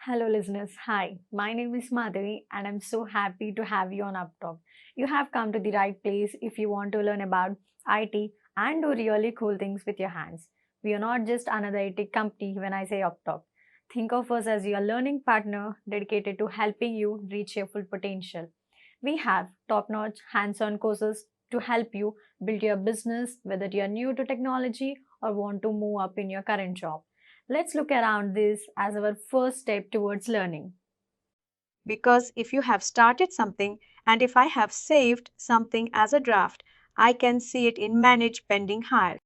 Hello, listeners. Hi, my name is Madhavi, and I'm so happy to have you on UppTalk. You have come to the right place if you want to learn about IT and do really cool things with your hands. We are not just another IT company when I say UppTalk. Think of us as your learning partner dedicated to helping you reach your full potential. We have top notch hands on courses to help you build your business, whether you are new to technology or want to move up in your current job. Let's look around this as our first step towards learning. Because if you have started something and if I have saved something as a draft, I can see it in Manage Pending Hire.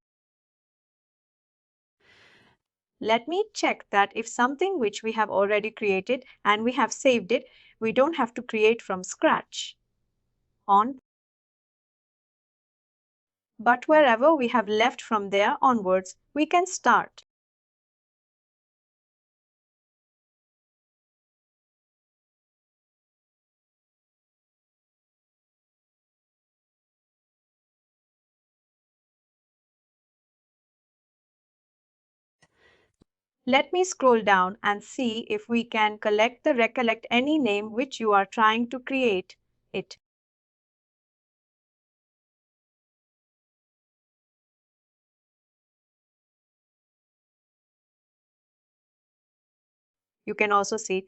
Let me check that if something which we have already created and we have saved it, we don't have to create from scratch. On, but wherever we have left from there onwards, we can start. Let me scroll down and see if we can recollect any name which you are trying to create it. You can also see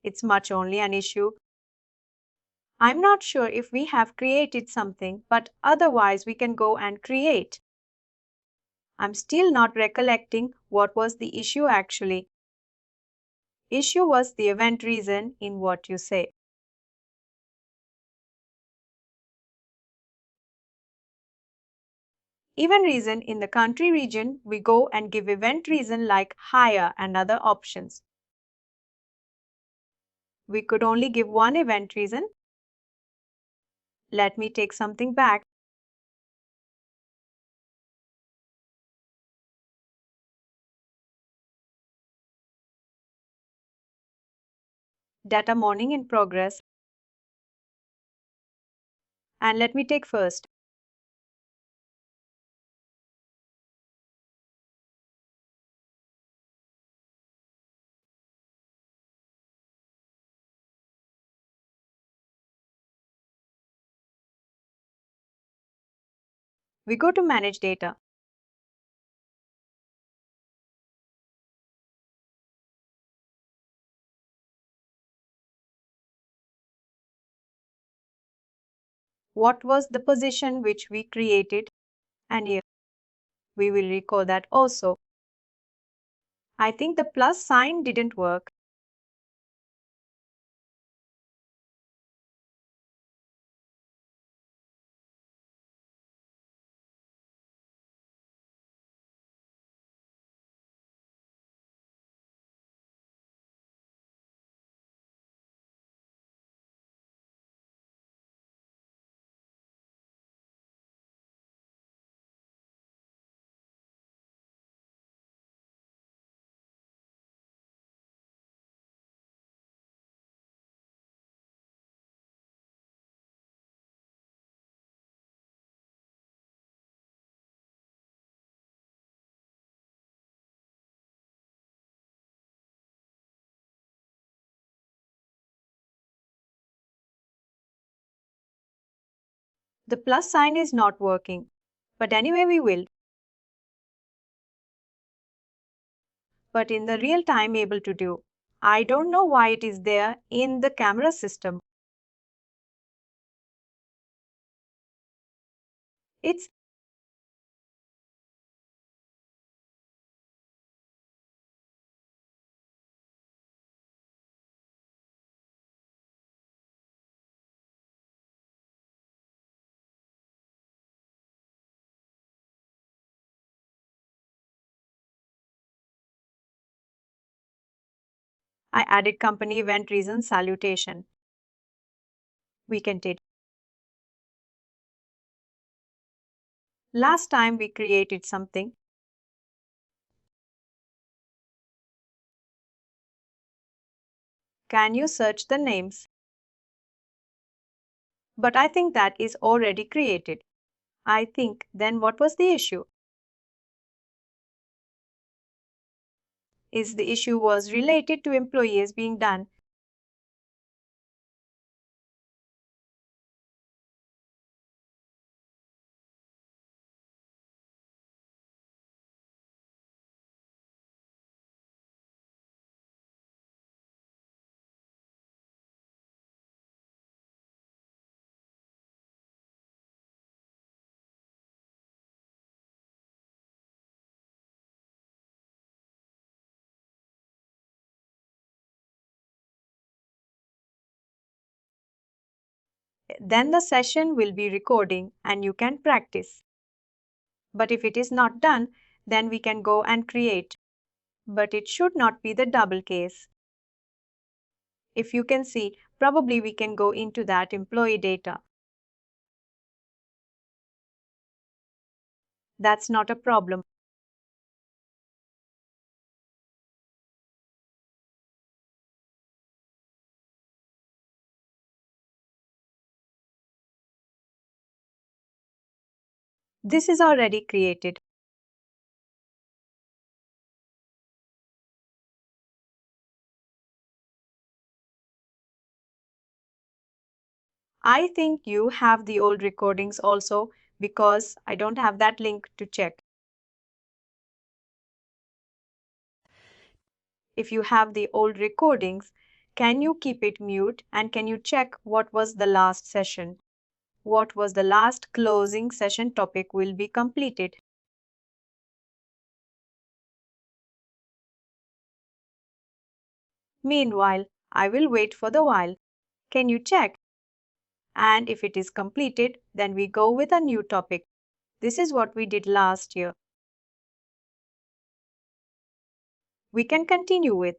it's much only an issue. I'm not sure if we have created something, but otherwise we can go and create. I'm still not recollecting what was the issue actually. Issue was the event reason in what you say. Even reason in the country region, we go and give event reason like hire and other options. We could only give one event reason. Let me take something back. Data morning in progress. And let me take first. We go to manage data. What was the position which we created? And yes, we will recall that also. I think the plus sign didn't work. The plus sign is not working. But anyway, we will. But in the real time able to do. I don't know why it is there in the camera system. It's I added company event reason salutation. We can take. Last time we created something. Can you search the names? But I think that is already created. I think then what was the issue? Is the issue was related to employees being done? Then the session will be recording and you can practice. But if it is not done, then we can go and create. But it should not be the double case. If you can see, probably we can go into that employee data. That's not a problem. This is already created. I think you have the old recordings also because I don't have that link to check. If you have the old recordings, can you keep it mute and can you check what was the last session? What was the last closing session topic will be completed? Meanwhile, I will wait for the while. Can you check? And if it is completed, then we go with a new topic. This is what we did last year. We can continue with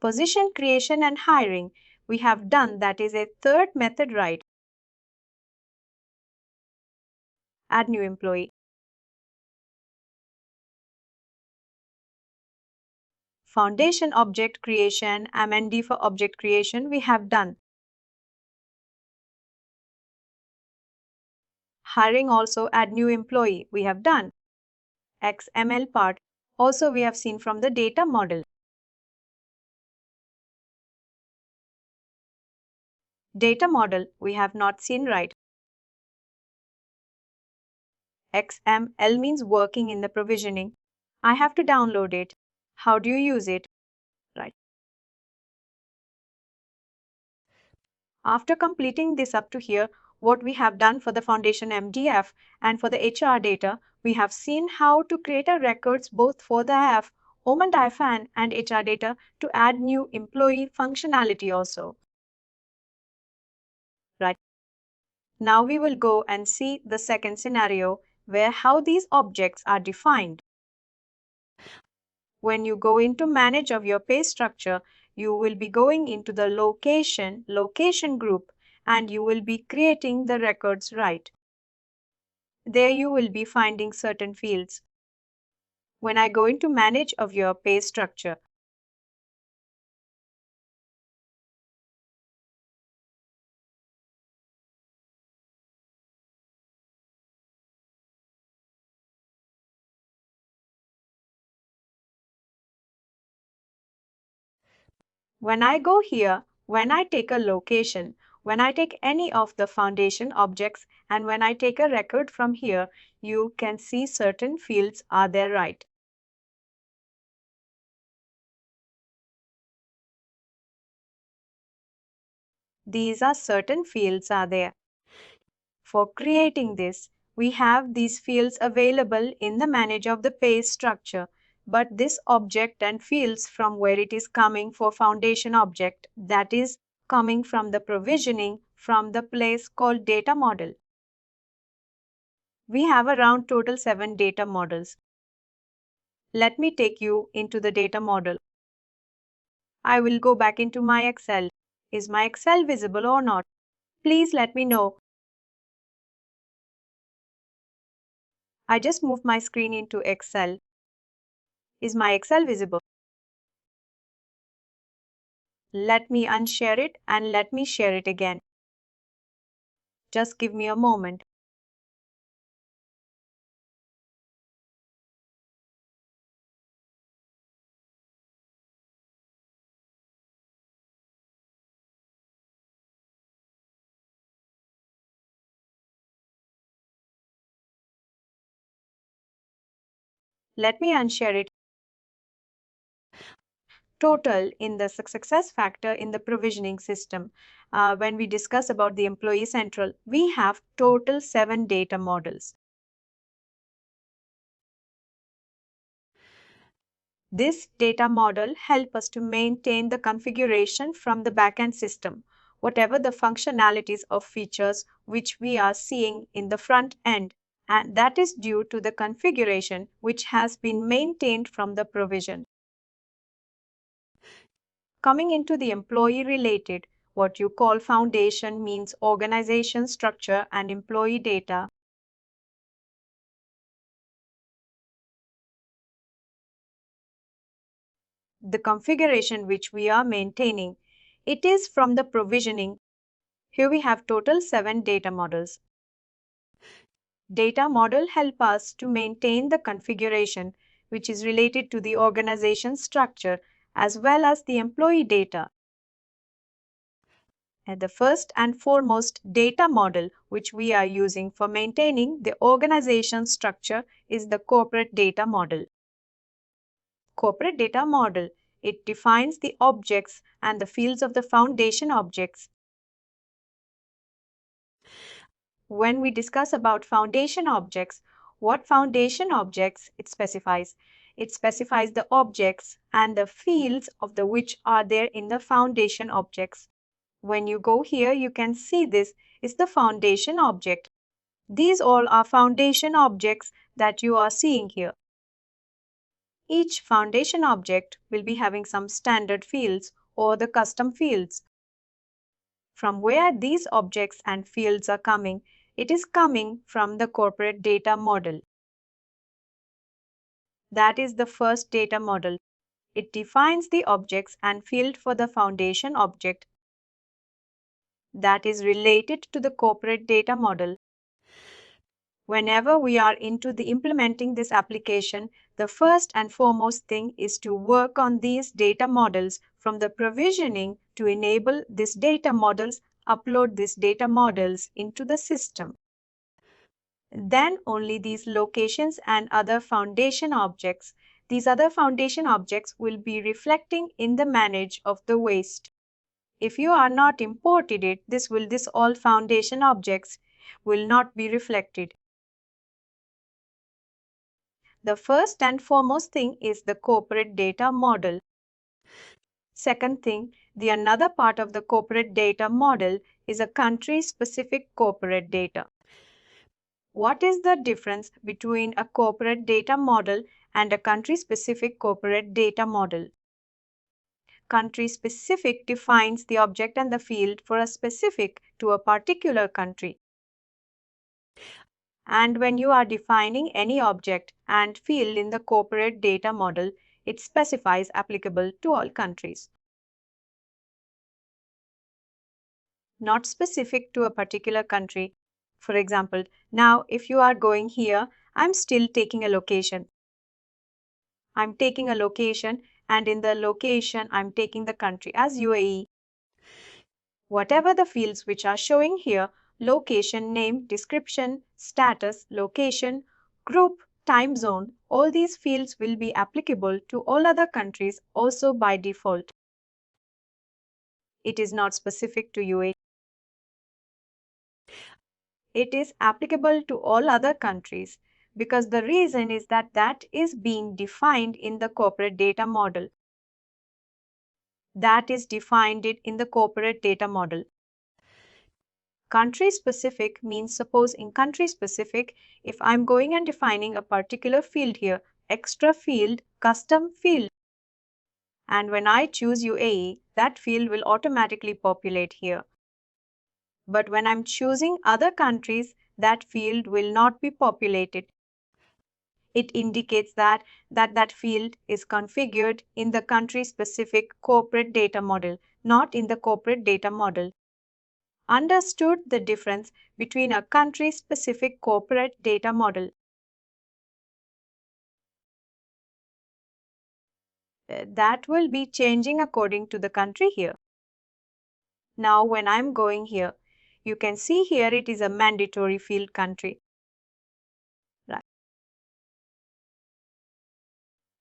position creation and hiring. We have done that is a third method, right? Add new employee. Foundation object creation, MND for object creation, we have done. Hiring also add new employee, we have done. XML part, also we have seen from the data model. Data model, we have not seen, right? XML means working in the provisioning. I have to download it. How do you use it? Right. After completing this up to here, what we have done for the foundation MDF and for the HR data, we have seen how to create a records both for the F, home and IFAN and HR data to add new employee functionality also. Right. Now we will go and see the second scenario where how these objects are defined. When you go into manage of your pay structure, you will be going into the location group and you will be creating the records, right. There you will be finding certain fields. When I go into manage of your pay structure, when I go here, when I take a location, when I take any of the foundation objects and when I take a record from here, you can see certain fields are there, right. These are certain fields are there. For creating this, we have these fields available in the manage of the pay structure, but this object and fields from where it is coming for foundation object, that is coming from the provisioning from the place called data model. We have around total 7 data models. Let me take you into the data model. I will go back into my Excel. Is my Excel visible or not? Please let me know. I just moved my screen into Excel. Is my Excel visible? Let me unshare it and let me share it again. Just give me a moment. Let me unshare it. Total in the success factor in the provisioning system. When we discuss about the employee central, we have total 7 data models. This data model helps us to maintain the configuration from the backend system, whatever the functionalities of features which we are seeing in the front end, and that is due to the configuration which has been maintained from the provision. Coming into the employee related, what you call foundation means organization structure and employee data. The configuration which we are maintaining, it is from the provisioning. Here we have total 7 data models. Data model help us to maintain the configuration which is related to the organization structure as well as the employee data. And the first and foremost data model which we are using for maintaining the organization structure is the corporate data model. Corporate data model, it defines the objects and the fields of the foundation objects. When we discuss about foundation objects, what foundation objects it specifies? It specifies the objects and the fields of the which are there in the foundation objects. When you go here, you can see this is the foundation object. These all are foundation objects that you are seeing here. Each foundation object will be having some standard fields or the custom fields. From where these objects and fields are coming, it is coming from the corporate data model. That is the first data model. It defines the objects and field for the foundation object that is related to the corporate data model. Whenever we are into the implementing this application, the first and foremost thing is to work on these data models from the provisioning to enable these data models, upload these data models into the system. Then only these locations and other foundation objects, these other foundation objects will be reflecting in the manage of the waste. If you are not imported it, this all foundation objects will not be reflected. The first and foremost thing is the corporate data model. Second thing, the another part of the corporate data model is a country-specific corporate data. What is the difference between a corporate data model and a country-specific corporate data model? Country-specific defines the object and the field for a specific to a particular country. And when you are defining any object and field in the corporate data model, it specifies applicable to all countries. Not specific to a particular country. For example, now if you are going here, I'm still taking a location. I'm taking a location and in the location I'm taking the country as UAE. Whatever the fields which are showing here, location, name, description, status, location, group, time zone, all these fields will be applicable to all other countries also by default. It is not specific to UAE. It is applicable to all other countries because the reason is that that is being defined in the corporate data model. That is defined it in the corporate data model. Country specific means suppose in country specific, if I'm going and defining a particular field here, extra field, custom field. And when I choose UAE, that field will automatically populate here. But when I'm choosing other countries, that field will not be populated. It indicates that field is configured in the country-specific corporate data model, not in the corporate data model. Understood the difference between a country-specific corporate data model? That will be changing according to the country here. Now when I'm going here, you can see here it is a mandatory field country. Right.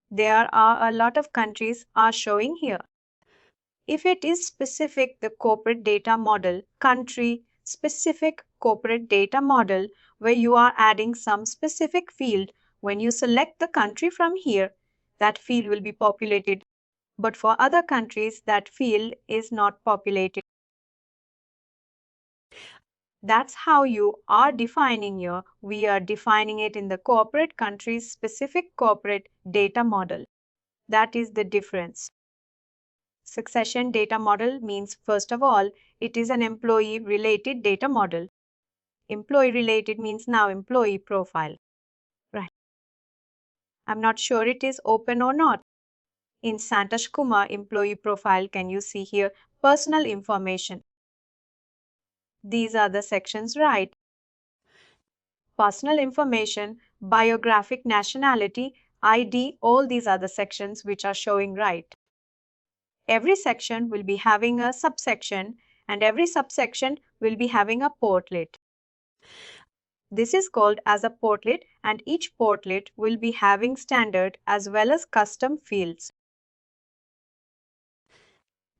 There are a lot of countries are showing here. If it is specific, the corporate data model, country specific corporate data model, where you are adding some specific field, when you select the country from here, that field will be populated. But for other countries, that field is not populated. That's how you are defining we are defining it in the corporate country's specific corporate data model. That is the difference. Succession data model means, first of all, it is an employee related data model. Employee related means now employee profile. Right. I'm not sure it is open or not. In Santosh Kumar employee profile, can you see here personal information? These are the sections, right? Personal information, biographic nationality, ID, all these are the sections which are showing, right? Every section will be having a subsection, and every subsection will be having a portlet. This is called as a portlet, and each portlet will be having standard as well as custom fields.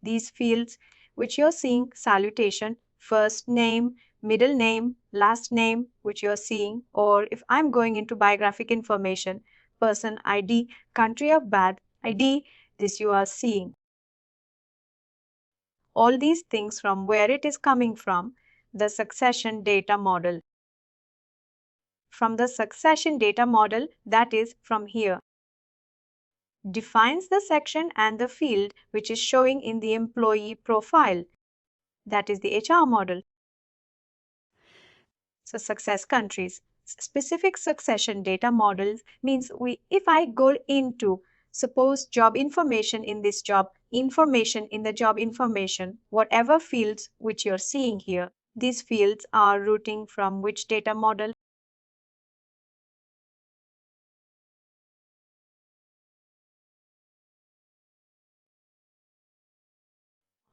These fields which you're seeing, salutation, first name, middle name, last name, which you're seeing, or if I'm going into biographic information, person ID, country of birth ID, this you are seeing. All these things from where it is coming from, the succession data model. From the succession data model, that is from here. Defines the section and the field which is showing in the employee profile. That is the HR model. So success countries. Specific succession data models means if I go into, suppose job information in this job, information in the job information, whatever fields which you're seeing here, these fields are routing from which data model?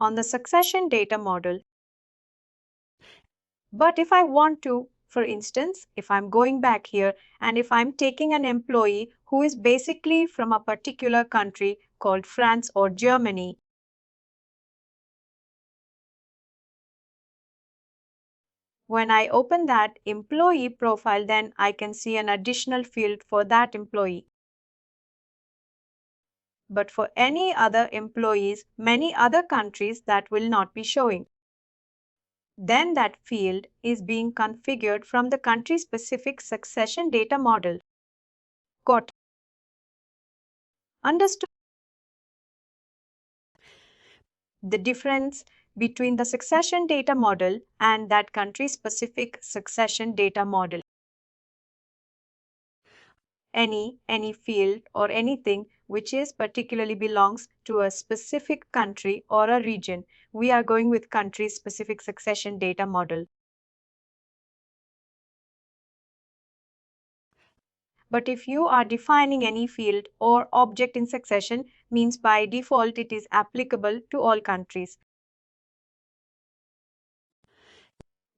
On the succession data model. But if I want to, for instance, if I'm going back here and if I'm taking an employee who is basically from a particular country called France or Germany, when I open that employee profile, then I can see an additional field for that employee. But for any other employees, many other countries, that will not be showing. Then that field is being configured from the country-specific succession data model. Got understood the difference between the succession data model and that country-specific succession data model? Any field or anything which is particularly belongs to a specific country or a region, we are going with country-specific succession data model. But if you are defining any field or object in succession, means by default it is applicable to all countries.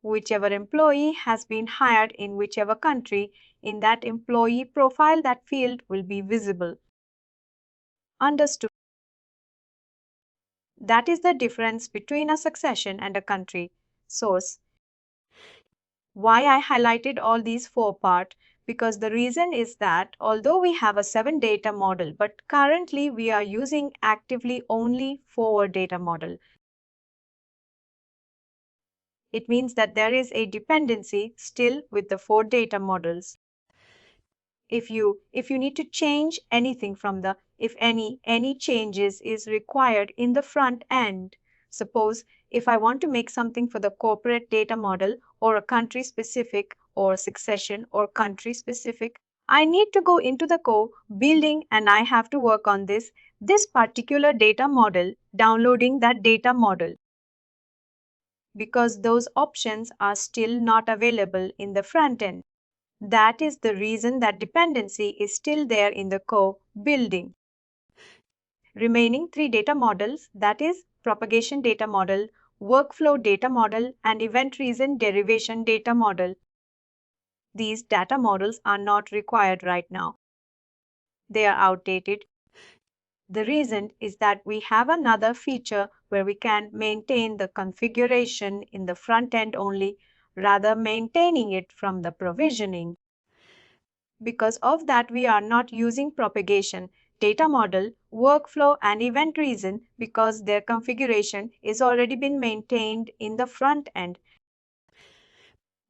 Whichever employee has been hired in whichever country, in that employee profile, that field will be visible. Understood? That is the difference between a succession and a country. Source. Why I highlighted all these four parts? Because the reason is that although we have a 7 data model, but currently we are using actively only 4 data model. It means that there is a dependency still with the 4 data models. If you need to change anything from the, if any changes is required in the front end. Suppose if I want to make something for the corporate data model or a country specific or succession or country specific, I need to go into the core building and I have to work on this particular data model, downloading that data model, because those options are still not available in the front end. That is the reason that dependency is still there in the core building. Remaining three data models, that is propagation data model, workflow data model, and event reason derivation data model. These data models are not required right now. They are outdated. The reason is that we have another feature where we can maintain the configuration in the front end only, rather maintaining it from the provisioning. Because of that, we are not using propagation, data model, workflow, and event reason because their configuration is already been maintained in the front end.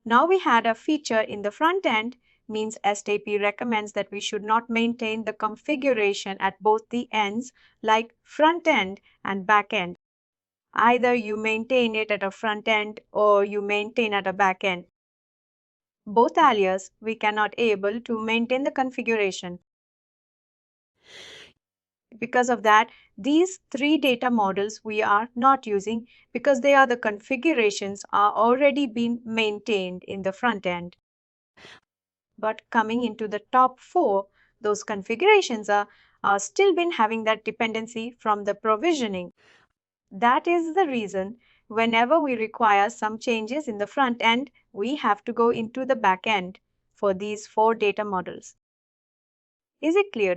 Now we had a feature in the front end, means SAP recommends that we should not maintain the configuration at both the ends, like front end and back end. Either you maintain it at a front end or you maintain at a back end. Both alias, we cannot able to maintain the configuration. Because of that, these three data models we are not using because they are the configurations are already been maintained in the front end. But coming into the top four, those configurations are still been having that dependency from the provisioning. That is the reason whenever we require some changes in the front end, we have to go into the back end for these four data models. Is it clear?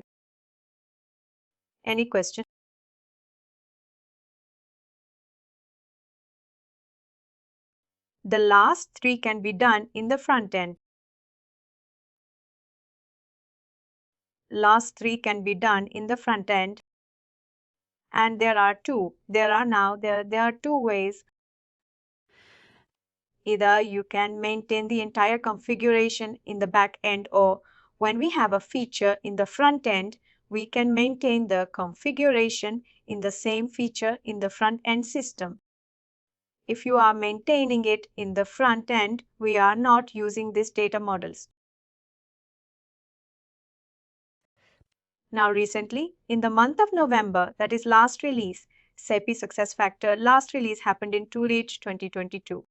Any question? The last three can be done in the front end. Last three can be done in the front end. And there are two. There are two ways. Either you can maintain the entire configuration in the back end, or when we have a feature in the front end, we can maintain the configuration in the same feature in the front end system. If you are maintaining it in the front end, we are not using these data models. Now recently, in the month of November, that is last release, SAP SuccessFactors last release happened in 2H 2022.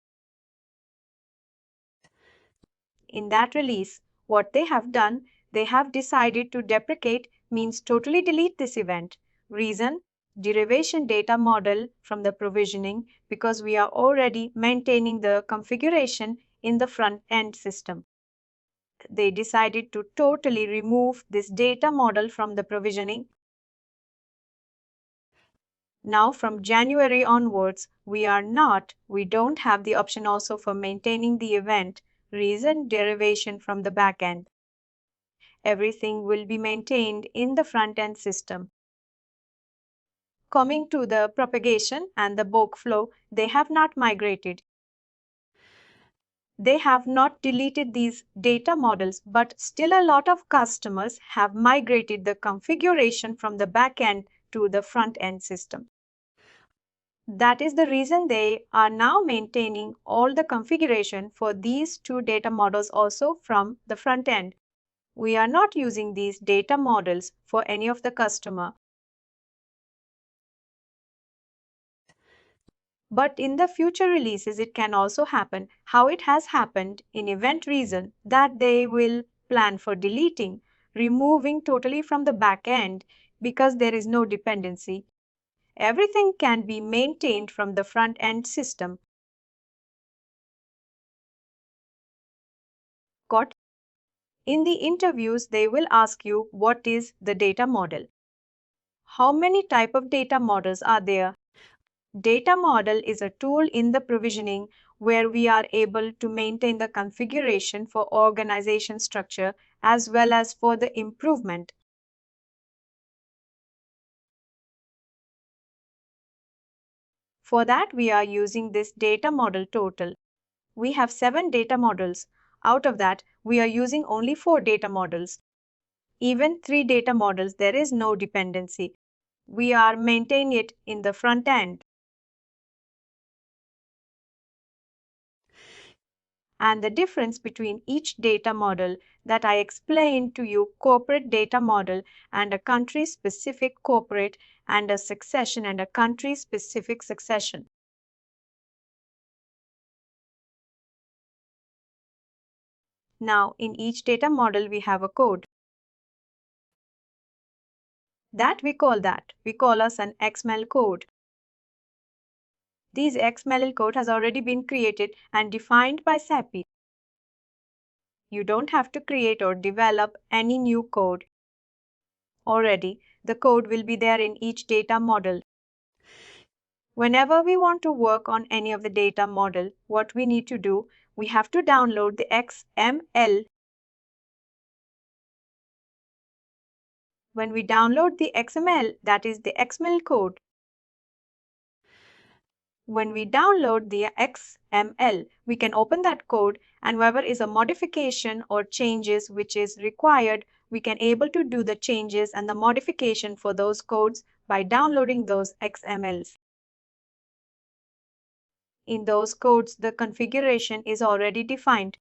In that release, what they have done, they have decided to deprecate, means totally delete this event. Reason, derivation data model from the provisioning, because we are already maintaining the configuration in the front end system. They decided to totally remove this data model from the provisioning. Now from January onwards, we don't have the option also for maintaining the event reason derivation from the backend. Everything will be maintained in the front-end system. Coming to the propagation and the workflow, they have not migrated. They have not deleted these data models, but still a lot of customers have migrated the configuration from the backend to the front-end system. That is the reason they are now maintaining all the configuration for these two data models also from the front end. We are not using these data models for any of the customer. But in the future releases, it can also happen, how it has happened in event reason, that they will plan for deleting, removing totally from the back end because there is no dependency. Everything can be maintained from the front end system. Got? In the interviews, they will ask you what is the data model. How many type of data models are there? Data model is a tool in the provisioning where we are able to maintain the configuration for organization structure as well as for the improvement. For that, we are using this data model total. We have 7 data models. Out of that, we are using only 4 data models. Even 3 data models, there is no dependency. We are maintaining it in the front end. And the difference between each data model that I explained to you, corporate data model and a country-specific corporate and a succession and a country-specific succession. Now, in each data model, we have a code. We call us an XML code. This XML code has already been created and defined by SAP. You don't have to create or develop any new code. Already, the code will be there in each data model. Whenever we want to work on any of the data model, what we need to do, we have to download the XML. When we download the XML, that is the XML code. When we download the XML, we can open that code, and wherever is a modification or changes which is required, we can able to do the changes and the modification for those codes by downloading those XMLs. In those codes, the configuration is already defined,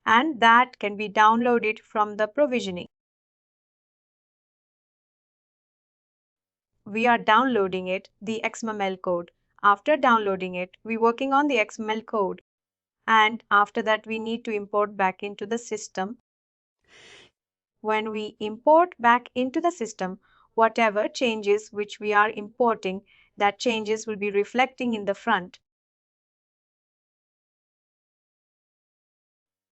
and that can be downloaded from the provisioning. We are downloading it, the XML code. After downloading it, we're working on the XML code. And after that, we need to import back into the system. When we import back into the system, whatever changes which we are importing, that changes will be reflecting in the front.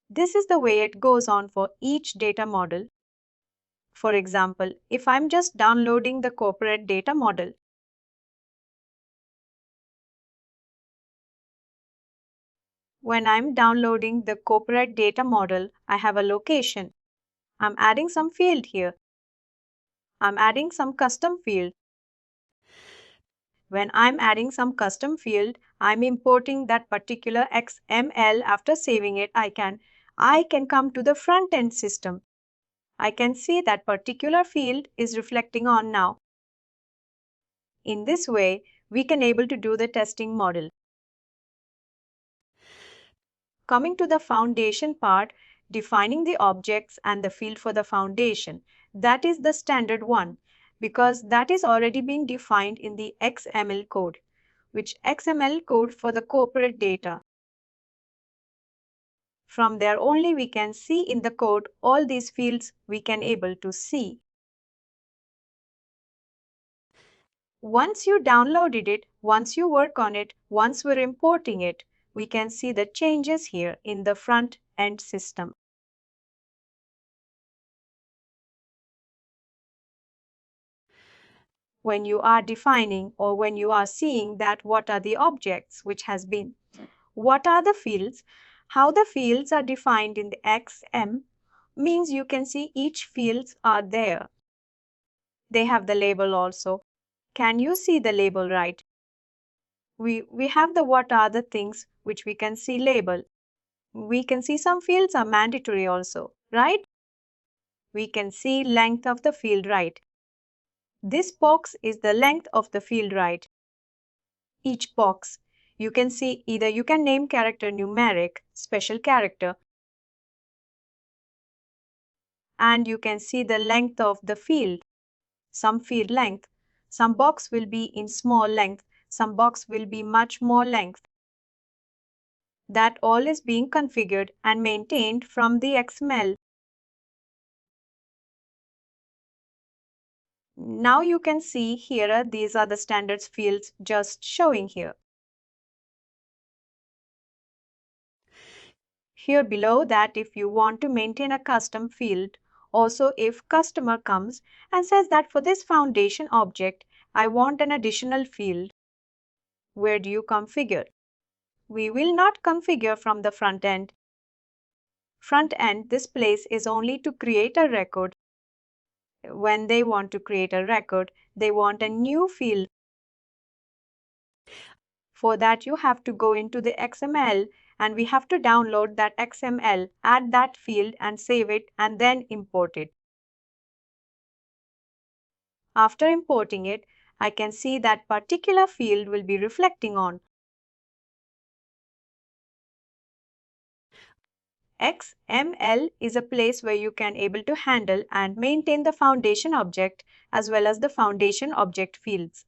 This is the way it goes on for each data model. For example, if I'm just downloading the corporate data model, when I'm downloading the corporate data model, I have a location. I'm adding some field here. I'm adding some custom field. When I'm adding some custom field, I'm importing that particular XML. After saving it, I can come to the front end system. I can see that particular field is reflecting on now. In this way, we can able to do the testing model. Coming to the foundation part, defining the objects and the field for the foundation. That is the standard one, because that is already being defined in the XML code, which XML code for the corporate data. From there only we can see in the code all these fields we can able to see. Once you downloaded it, once you work on it, once we're importing it, we can see the changes here in the front end system. When you are defining or when you are seeing that what are the objects which has been, what are the fields, how the fields are defined in the XM means you can see each fields are there. They have the label also. Can you see the label right? We have the what are the things which we can see label. We can see some fields are mandatory also, right? We can see length of the field right. This box is the length of the field right. Each box, you can see either you can name character numeric, special character, and you can see the length of the field. Some field length, some box will be in small length, some box will be much more length. That all is being configured and maintained from the XML. Now you can see here these are the standards fields just showing here. Here below that if you want to maintain a custom field, also if customer comes and says that for this foundation object, I want an additional field, where do you configure? We will not configure from the front end. Front end, this place is only to create a record. When they want to create a record, they want a new field. For that, you have to go into the XML and we have to download that XML, add that field and save it and then import it. After importing it, I can see that particular field will be reflecting on XML is a place where you can able to handle and maintain the foundation object as well as the foundation object fields.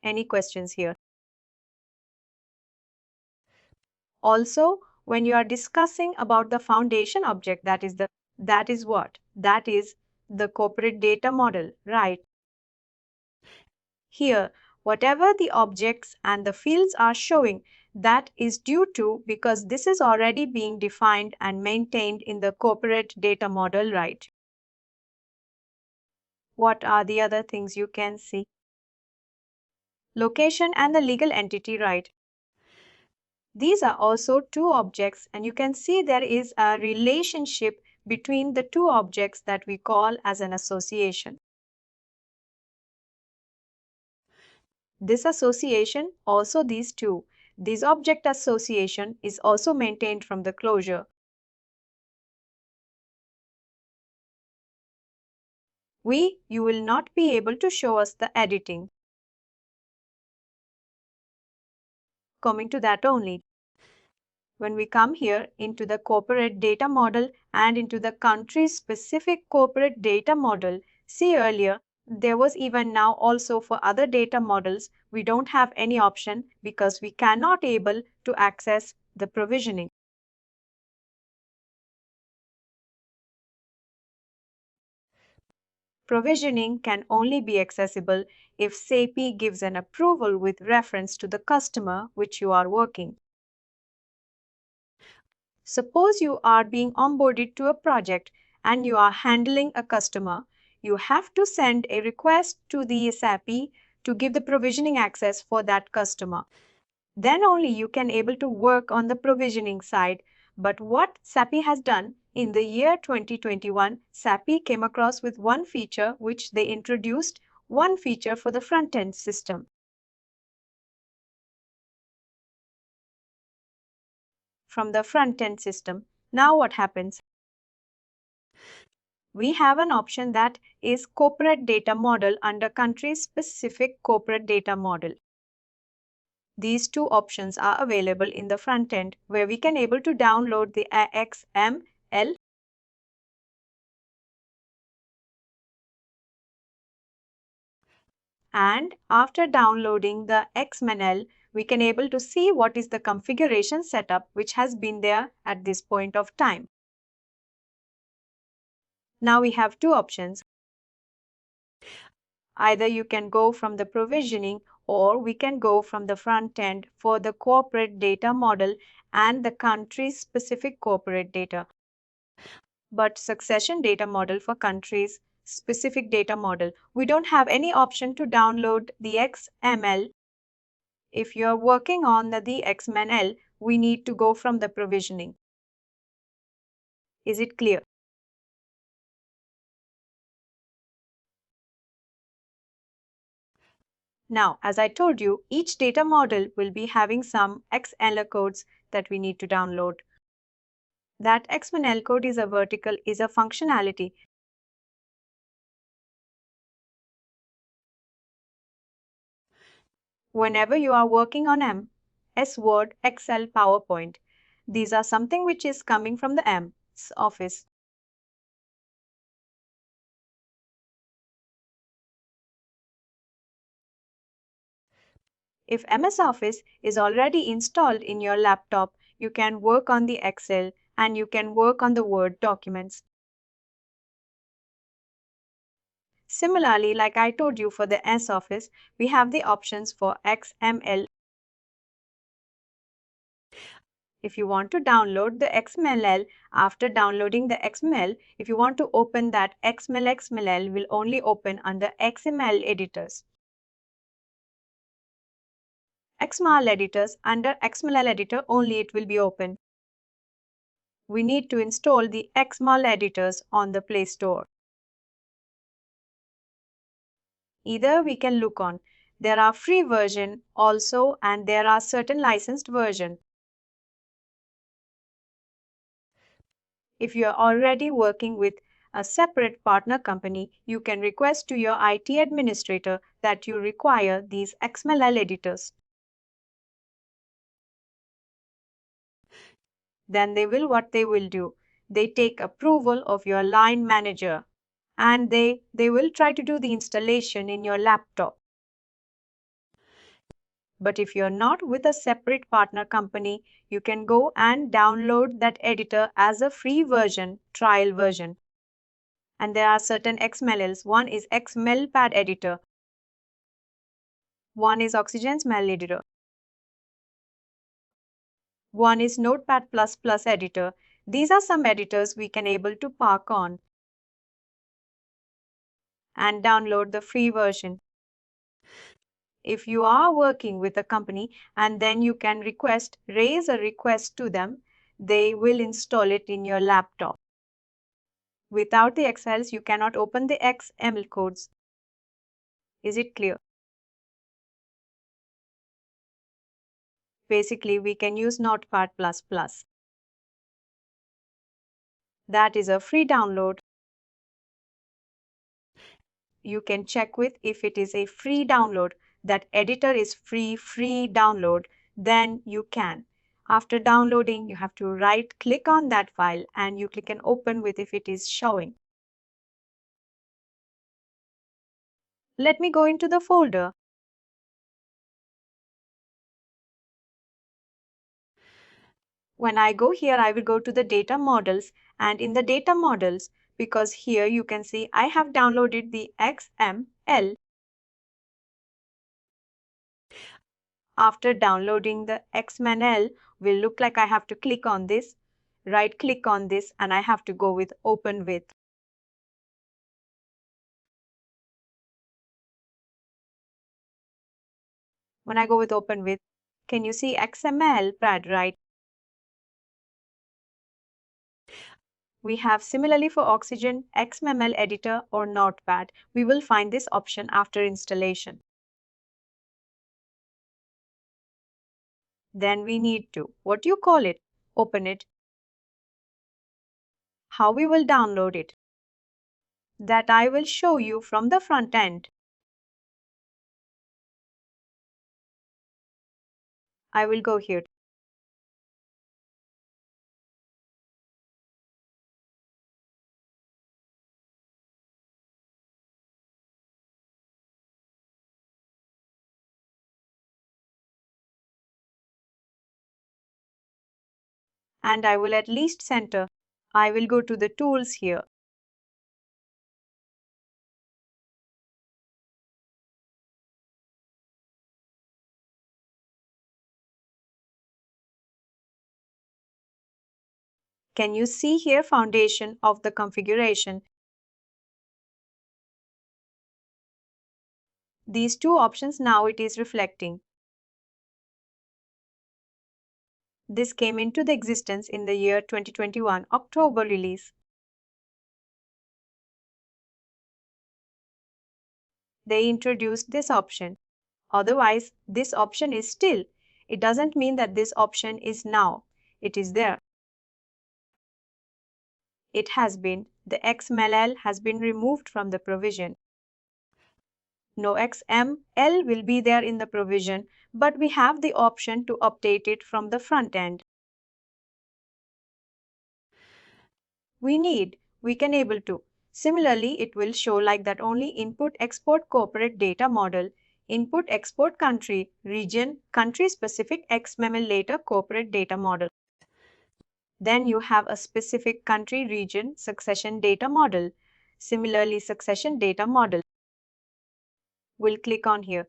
Any questions here? Also, when you are discussing about the foundation object, that is what? That is the corporate data model, right? Here, whatever the objects and the fields are showing, that is due to because this is already being defined and maintained in the corporate data model, right? What are the other things you can see? Location and the legal entity, right? These are also two objects, and you can see there is a relationship between the two objects that we call as an association. This association, also these two, this object association is also maintained from the closure. You will not be able to show us the editing. Coming to that only. When we come here into the corporate data model and into the country specific corporate data model, see earlier, there was even now also for other data models, we don't have any option because we cannot able to access the provisioning. Provisioning can only be accessible if SAP gives an approval with reference to the customer which you are working. Suppose you are being onboarded to a project and you are handling a customer, you have to send a request to the SAP to give the provisioning access for that customer. Then only you can able to work on the provisioning side. But what SAP has done in the year 2021, SAP came across with one feature which they introduced, one feature for the front-end system. From the front-end system, now what happens? We have an option that is corporate data model under country specific corporate data model. These two options are available in the front end where we can able to download the XML and after downloading the XML, we can able to see what is the configuration setup which has been there at this point of time. Now we have two options. Either you can go from the provisioning or we can go from the front end for the corporate data model and the country specific corporate data. But succession data model for countries specific data model, we don't have any option to download the XML. If you're working on the XML, we need to go from the provisioning. Is it clear? Now, as I told you, each data model will be having some XML codes that we need to download. That XML code is a functionality. Whenever you are working on MS Word, Excel, PowerPoint, these are something which is coming from the MS Office. If MS Office is already installed in your laptop, you can work on the Excel and you can work on the Word documents. Similarly, like I told you for the MS Office, we have the options for XML. If you want to download the XML, after downloading the XML, if you want to open that XML will only open under XML editors. XML editors, under XML editor only it will be open. We need to install the XML editors on the Play Store. Either we can look on There are free version also, and there are certain licensed version. If you are already working with a separate partner company, you can request to your IT administrator that you require these XML editors. Then what they will do, they take approval of your line manager, and they will try to do the installation in your laptop. But if you're not with a separate partner company, you can go and download that editor as a free version, trial version. And there are certain XMLs. One is XMLPad editor. One is Oxygen Smell editor. One is Notepad++ editor. These are some editors we can able to park on and download the free version. If you are working with a company, and then you can raise a request to them, they will install it in your laptop. Without the XLs, you cannot open the XML codes. Is it clear? Basically, we can use Notepad++. That is a free download. You can check with if it is a free download, that editor is free download, then you can. After downloading, you have to right click on that file and you click and open with if it is showing. Let me go into the folder. When I go here, I will go to the data models, and in the data models, because here you can see I have downloaded the XML. After downloading the XML, will look like I have to click on this, right click on this, and I have to go with open with. When I go with open with, can you see XML pad, right? We have similarly for Oxygen, XML editor or Notepad. We will find this option after installation. Then we need to, what do you call it? Open it. How we will download it? That I will show you from the front end. I will go here. And I will at least center. I will go to the tools here. Can you see here foundation of the configuration? These two options now it is reflecting. This came into the existence in the year 2021 October release. They introduced this option. Otherwise, this option is still. It doesn't mean that this option is now. It is there. It has been. The XML has been removed from the provision. No XML will be there in the provision, but we have the option to update it from the front end. We can able to. Similarly, it will show like that only input export corporate data model, input export country, region, country specific XML later corporate data model. Then you have a specific country region succession data model. Similarly, succession data model. We'll click on here.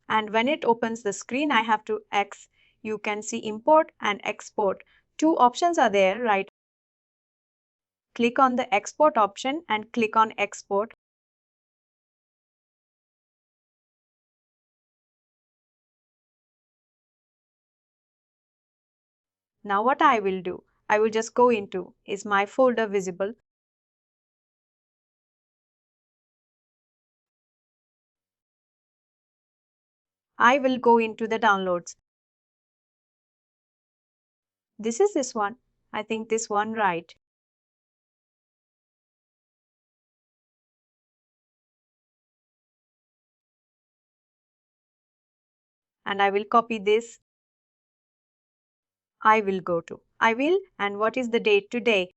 And when it opens the screen, I have to you can see import and export. Two options are there, right? Click on the export option and click on export. Now what I will do, I will just go into, is my folder visible? I will go into the downloads. This is this one. I think this one, right? And I will copy this. I will, and what is the date today?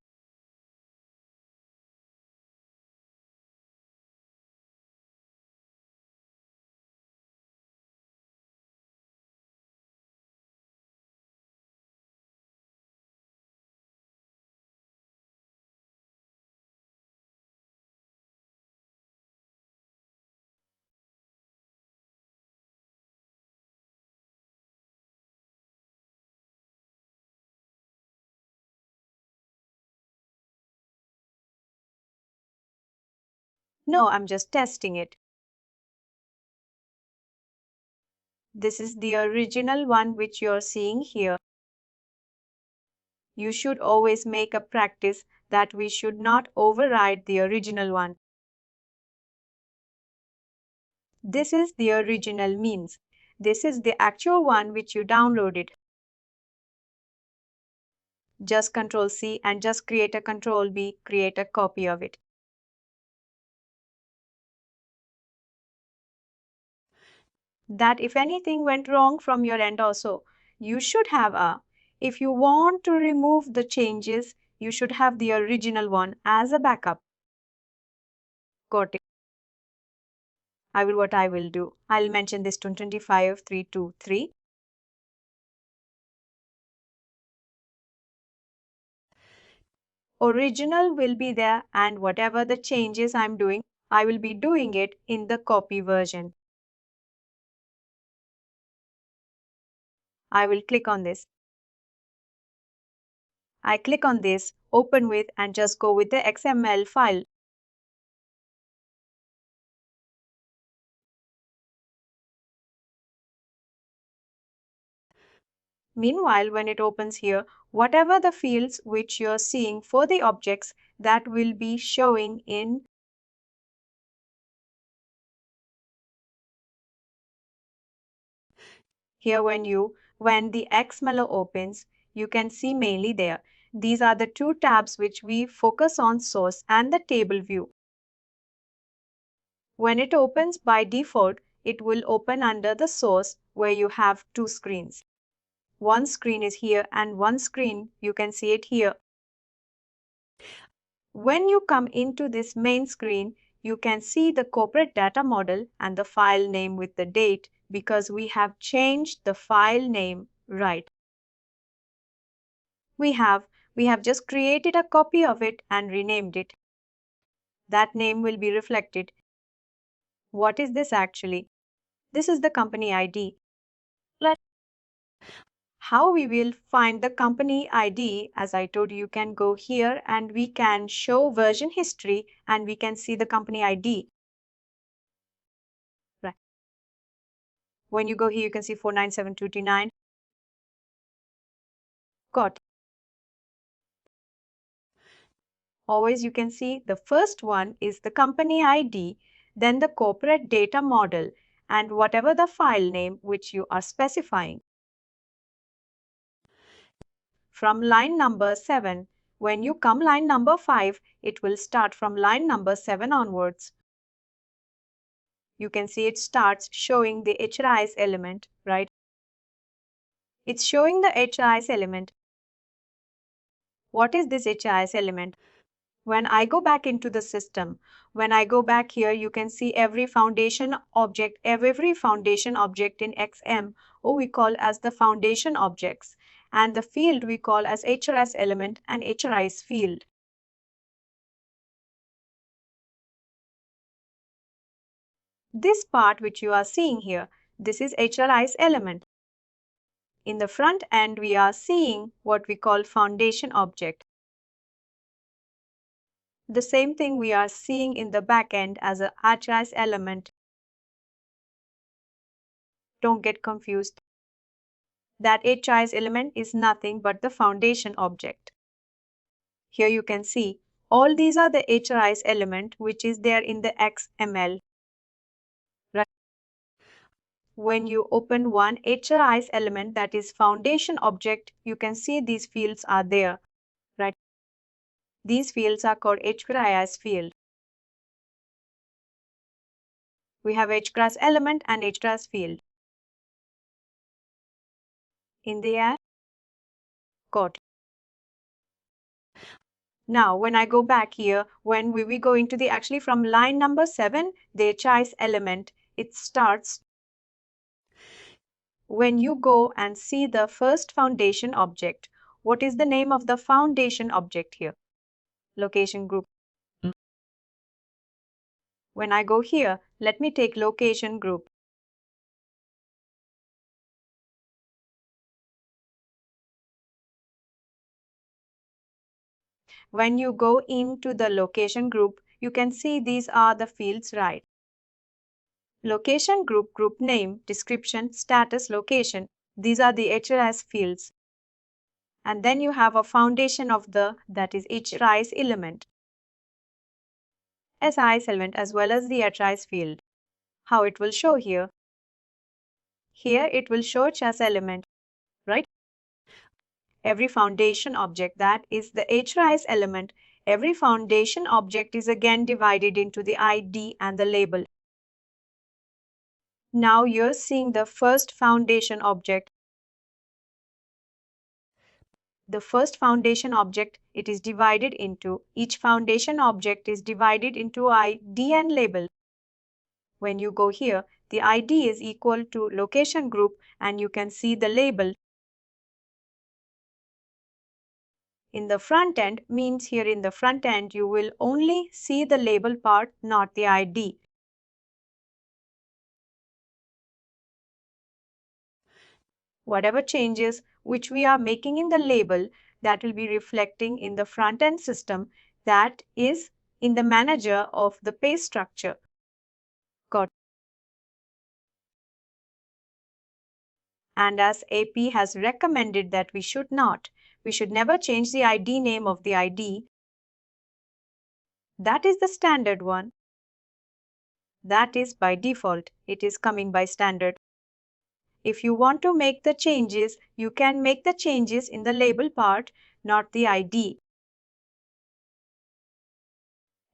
No, I'm just testing it. This is the original one which you're seeing here. You should always make a practice that we should not override the original one. This is the original means. This is the actual one which you downloaded. Just Control C and just create a Control V, create a copy of it. That if anything went wrong from your end also, you should have if you want to remove the changes, you should have the original one as a backup. Got it. What I will do, I'll mention this to 25323. Original will be there, and whatever the changes I'm doing, I will be doing it in the copy version. I will click on this. I click on this, open with, and just go with the XML file. Meanwhile, when it opens here, whatever the fields which you're seeing for the objects, that will be showing in here. When the XML opens, you can see mainly there. These are the two tabs which we focus on, source and the table view. When it opens by default, it will open under the source where you have two screens. One screen is here and one screen, you can see it here. When you come into this main screen, you can see the corporate data model and the file name with the date because we have changed the file name, right? We have just created a copy of it and renamed it. That name will be reflected. What is this actually? This is the company ID. How we will find the company ID, as I told you, you can go here and we can show version history and we can see the company ID. Right. When you go here, you can see 497229. Got it. Always you can see the first one is the company ID, then the corporate data model, and whatever the file name which you are specifying. From line number 7, when you come line number 5, it will start from line number 7 onwards. You can see it starts showing the HRIS element, right? It's showing the HRIS element. What is this HRIS element? When I go back into the system, when I go back here, you can see every foundation object in XM, or we call as the foundation objects, and the field we call as HRIS element and HRIS field. This part which you are seeing here, this is HRIS element. In the front end, we are seeing what we call foundation object. The same thing we are seeing in the back end as a HRIS element. Don't get confused. That HRIS element is nothing but the foundation object. Here you can see all these are the HRIS element which is there in the XML. Right? When you open one HRIS element, that is foundation object, you can see these fields are there. Right? These fields are called HRIS field. We have HRIS element and HRIS field. In the app, got. Now, when I go back here, when we go into the actually from line number 7, the HRIS element, it starts when you go and see the first foundation object. What is the name of the foundation object here? Location group. When I go here, let me take location group. When you go into the location group, you can see these are the fields, right? Location group, group name, description, status, location. These are the HRIS fields. And then you have a foundation of that is HRIS element. SIS element as well as the HRIS field. How it will show here? Here it will show as element, right? Every foundation object, that is the HRIS element, every foundation object is again divided into the ID and the label. Now you're seeing the first foundation object. The first foundation object, it is divided into, each foundation object is divided into ID and label. When you go here, the ID is equal to location group and you can see the label. In the front end means here in the front end you will only see the label part, not the ID. Whatever changes which we are making in the label, that will be reflecting in the front end system, that is in the manager of the pay structure. Got. And as AP has recommended that we should never change the ID name of the ID. That is the standard one. That is by default. It is coming by standard. If you want to make the changes, you can make the changes in the label part, not the ID.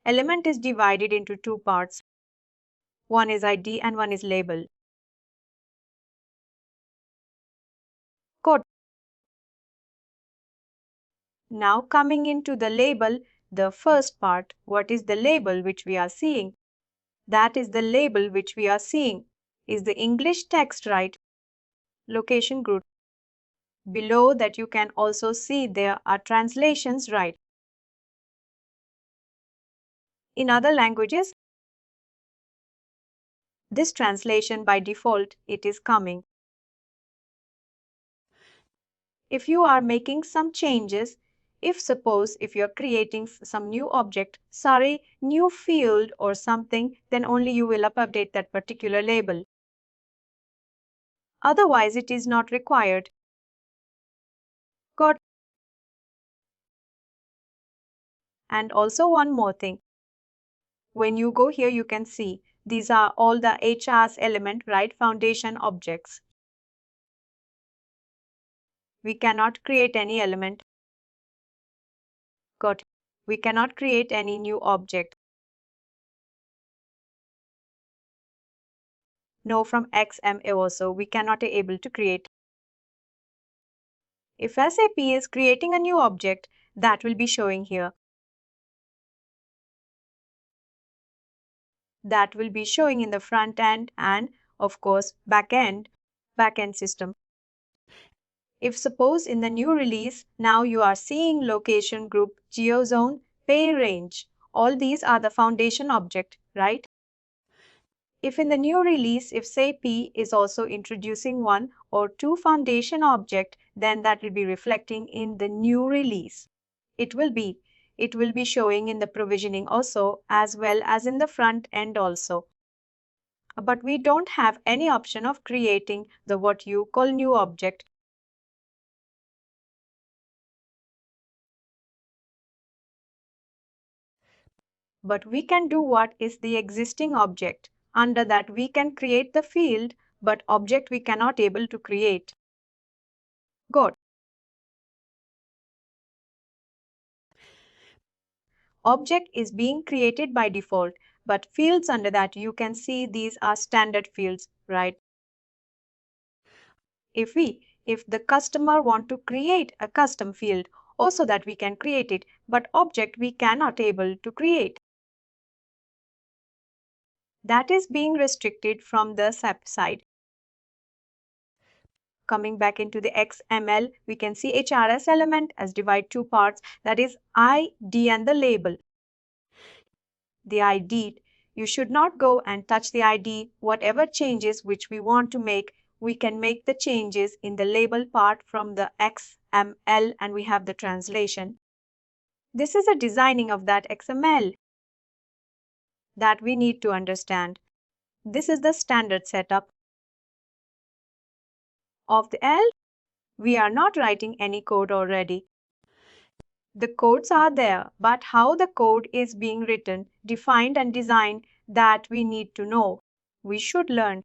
Element is divided into two parts. One is ID and one is label. Code. Now coming into the label, the first part, what is the label which we are seeing? That is the label which we are seeing is the English text, right? Location group. Below that you can also see there are translations, right? In other languages, this translation by default, it is coming. If you are making some changes, suppose if you're creating some new object, new field or something, then only you will update that particular label. Otherwise, it is not required. Got. And also one more thing. When you go here, you can see these are all the HR's element, right? Foundation objects. We cannot create any element. Got. We cannot create any new object. No, from XML also, we cannot be able to create. If SAP is creating a new object, that will be showing here. That will be showing in the front end and, of course, back end system. If suppose in the new release, now you are seeing location group, geozone, pay range. All these are the foundation object, right? If in the new release, if SAP is also introducing one or two foundation object, then that will be reflecting in the new release. It will be showing in the provisioning also as well as in the front end also. But we don't have any option of creating the what you call new object. but we can do what is the existing object. Under that we can create the field, but object we cannot able to create. Good. Object is being created by default, but fields under that you can see these are standard fields, right? If the customer want to create a custom field, also that we can create it, but object we cannot able to create. That is being restricted from the SAP side. Coming back into the XML, we can see HRS element as divide two parts, that is ID and the label. The ID, you should not go and touch the ID. Whatever changes which we want to make, we can make the changes in the label part from the XML, and we have the translation. This is a designing of that XML that we need to understand. This is the standard setup of the L. We are not writing any code already. The codes are there, but how the code is being written, defined and designed, that we need to know. We should learn.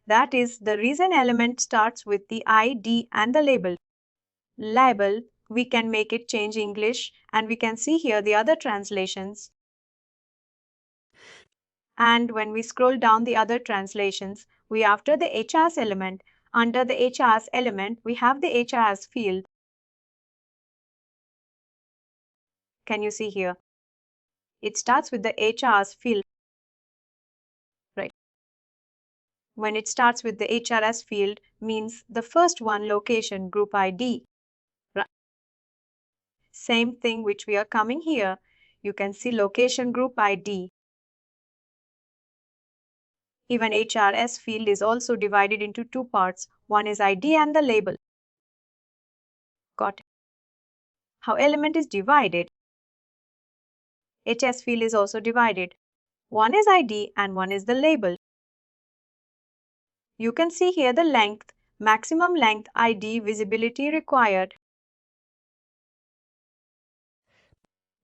That is the reason element starts with the ID and the label. Label, we can make it change English, and we can see here the other translations. And when we scroll down the other translations, we after the HRS element, under the HRS element, we have the HRS field. Can you see here? It starts with the HRS field. Right. When it starts with the HRS field, means the first one location group ID. Right. Same thing which we are coming here. You can see location group ID. Even HRS field is also divided into two parts. One is ID and the label. Got it. How element is divided? HS field is also divided. One is ID and one is the label. You can see here the length, maximum length ID, visibility required.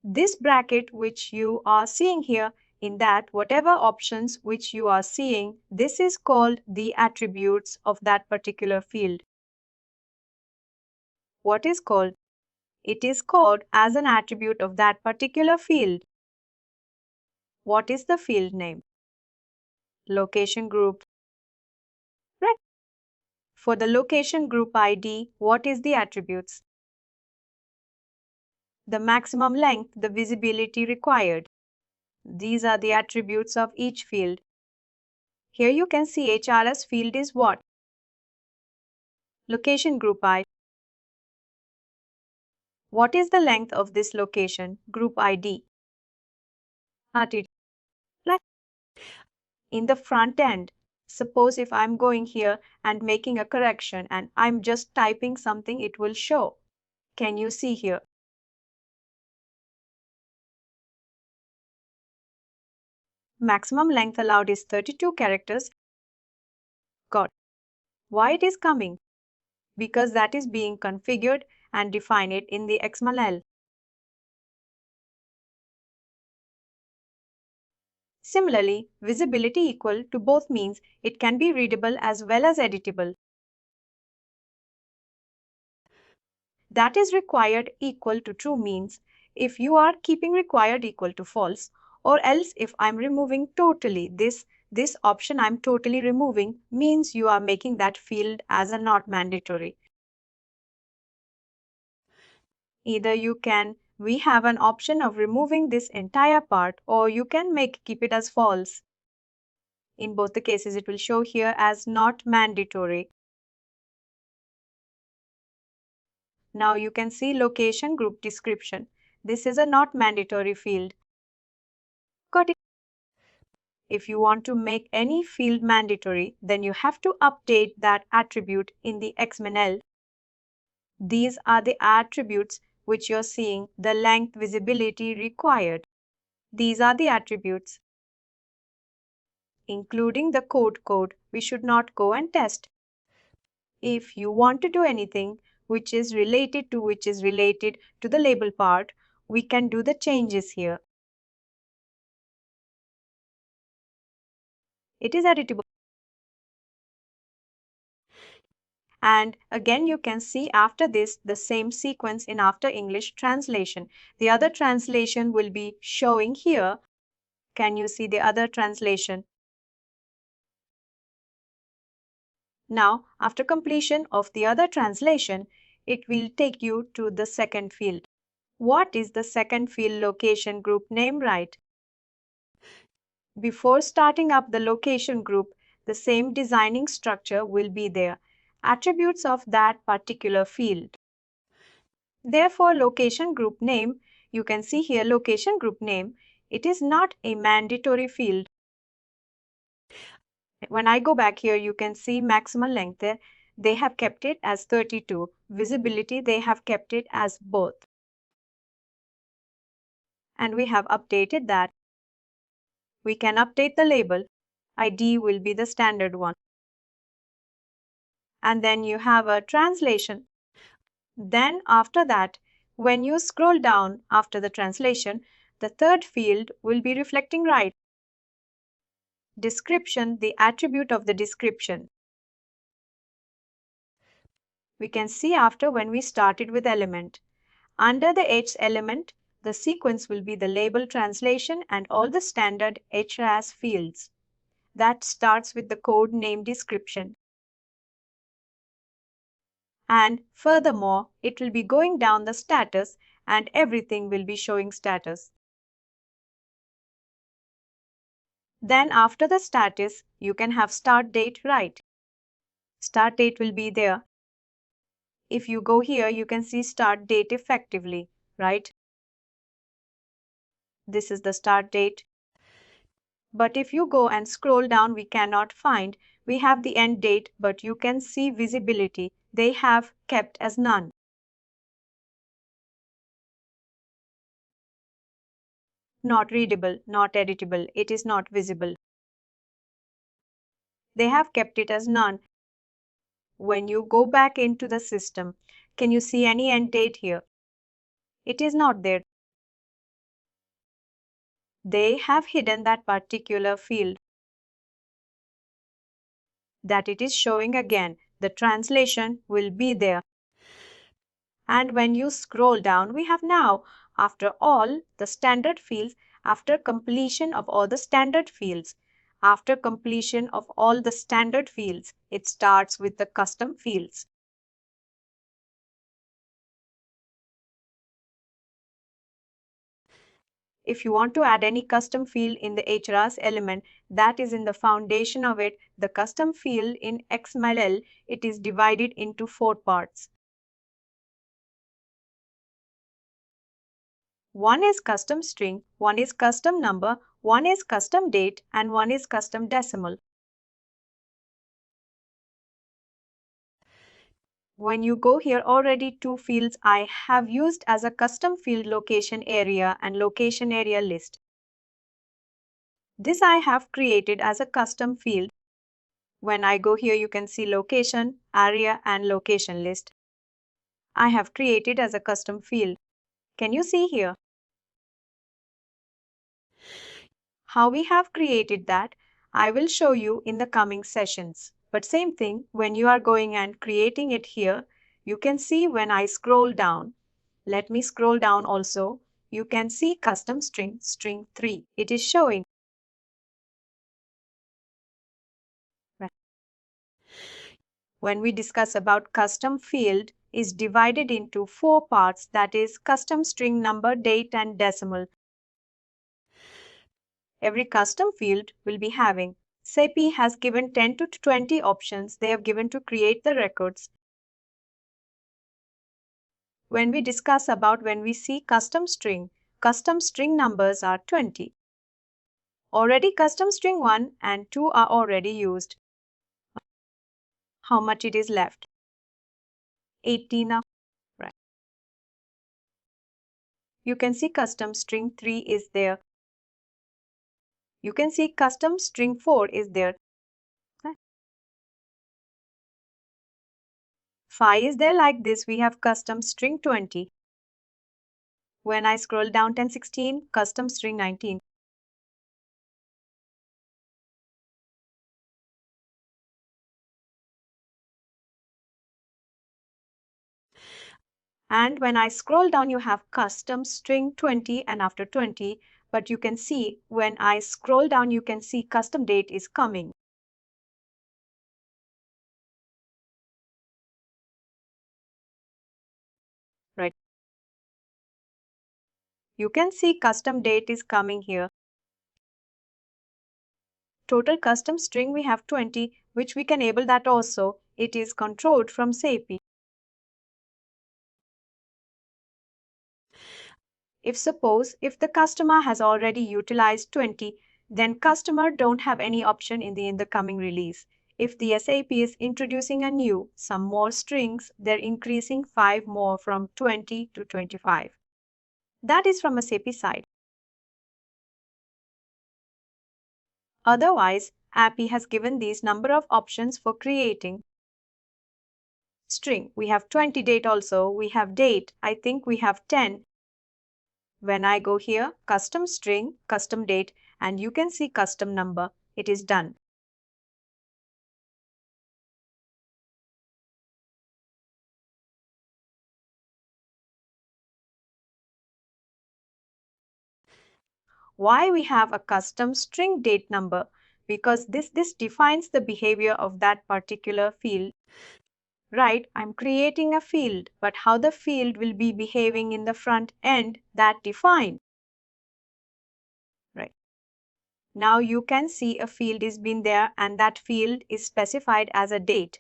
This bracket which you are seeing here, in that whatever options which you are seeing, this is called the attributes of that particular field. What is called? It is called as an attribute of that particular field. What is the field name? Location group. Right. For the location group ID, what is the attributes? The maximum length, the visibility required. These are the attributes of each field. Here you can see HRS field is what? Location group ID. What is the length of this location group ID? RTD. In the front end, suppose if I'm going here and making a correction and I'm just typing something, it will show. Can you see here? Maximum length allowed is 32 characters. Got it. Why it is coming? Because that is being configured and defined in the XML. Similarly, visibility equal to both means it can be readable as well as editable. That is required equal to true means if you are keeping required equal to false, or else if I'm removing totally this option I'm totally removing, means you are making that field as a not mandatory. Either we have an option of removing this entire part, or you can keep it as false. In both the cases, it will show here as not mandatory. Now you can see location group description. This is a not mandatory field. Got it? If you want to make any field mandatory, then you have to update that attribute in the XML. These are the attributes which you're seeing, the length, visibility required. These are the attributes, including the code. We should not go and test. If you want to do anything which is related to the label part, we can do the changes here. It is editable. And again, you can see after this the same sequence in after English translation. The other translation will be showing here. Can you see the other translation? Now, after completion of the other translation, it will take you to the second field. What is the second field location group name, right? Before starting up the location group, the same designing structure will be there. Attributes of that particular field. Therefore, location group name, you can see here location group name, it is not a mandatory field. When I go back here, you can see maximum length there. They have kept it as 32. Visibility, they have kept it as both. And we have updated that. We can update the label. ID will be the standard one. And then you have a translation. Then after that, when you scroll down after the translation, the third field will be reflecting right. Description, the attribute of the description. We can see after when we started with element. Under the H element, the sequence will be the label translation and all the standard HRIS fields. That starts with the code name description. And furthermore, it will be going down the status and everything will be showing status. Then after the status, you can have start date right. Start date will be there. If you go here, you can see start date effectively, right? This is the start date. But if you go and scroll down, we cannot find. We have the end date, but you can see visibility. They have kept as none. Not readable, not editable. It is not visible. They have kept it as none. When you go back into the system, can you see any end date here? It is not there. They have hidden that particular field. That it is showing again. The translation will be there. And when you scroll down, we have now, after all the standard fields, after completion of all the standard fields, after completion of all the standard fields, it starts with the custom fields. If you want to add any custom field in the HRIS element, that is in the foundation of it, the custom field in XML, it is divided into 4 parts. One is custom string, one is custom number, one is custom date, and one is custom decimal. When you go here, already 2 fields I have used as a custom field location area and location area list. This I have created as a custom field. When I go here, you can see location, area, and location list. I have created as a custom field. Can you see here? How we have created that, I will show you in the coming sessions. But same thing, when you are going and creating it here, you can see when I scroll down. Let me scroll down also. You can see custom string, string 3. It is showing. When we discuss about custom field is divided into 4 parts, that is custom string number, date, and decimal. Every custom field will be having. SAP has given 10 to 20 options they have given to create the records. When we discuss about when we see custom string numbers are 20. Already custom string 1 and 2 are already used. How much it is left? 18. Right. You can see custom string 3 is there. You can see custom string 4 is there. 5 is there like this. We have custom string 20. When I scroll down 1016, custom string 19. And when I scroll down, you have custom string 20 and after 20. But you can see when I scroll down, you can see custom date is coming. Right. You can see custom date is coming here. Total custom string we have 20, which we can enable that also. It is controlled from SAP. If the customer has already utilized 20, then customer don't have any option in the coming release. If the SAP is introducing some more strings, they're increasing 5 more from 20 to 25. That is from a SAP side. Otherwise, API has given these number of options for creating string. We have 20 date also. We have date. I think we have 10. When I go here, custom string, custom date, and you can see custom number, it is done. Why we have a custom string date number? Because this defines the behavior of that particular field. Right, I'm creating a field, but how the field will be behaving in the front end, that define. Right. Now you can see a field is been there and that field is specified as a date.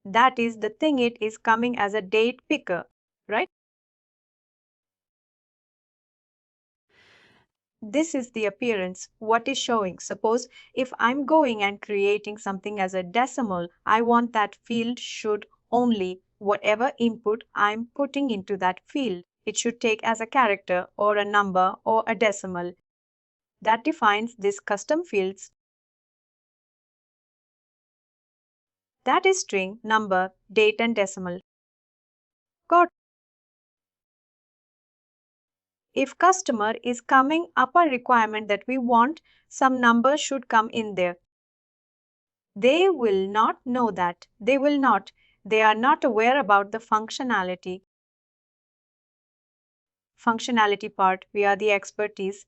That is the thing, it is coming as a date picker, right? This is the appearance, what is showing. Suppose if I'm going and creating something as a decimal, I want that field should only whatever input I'm putting into that field. It should take as a character or a number or a decimal. That defines this custom fields. That is string, number, date and decimal. Got. If customer is coming up a requirement that we want some numbers should come in there, they will not know that. They will not. They are not aware about the functionality. Functionality part, we are the expertise.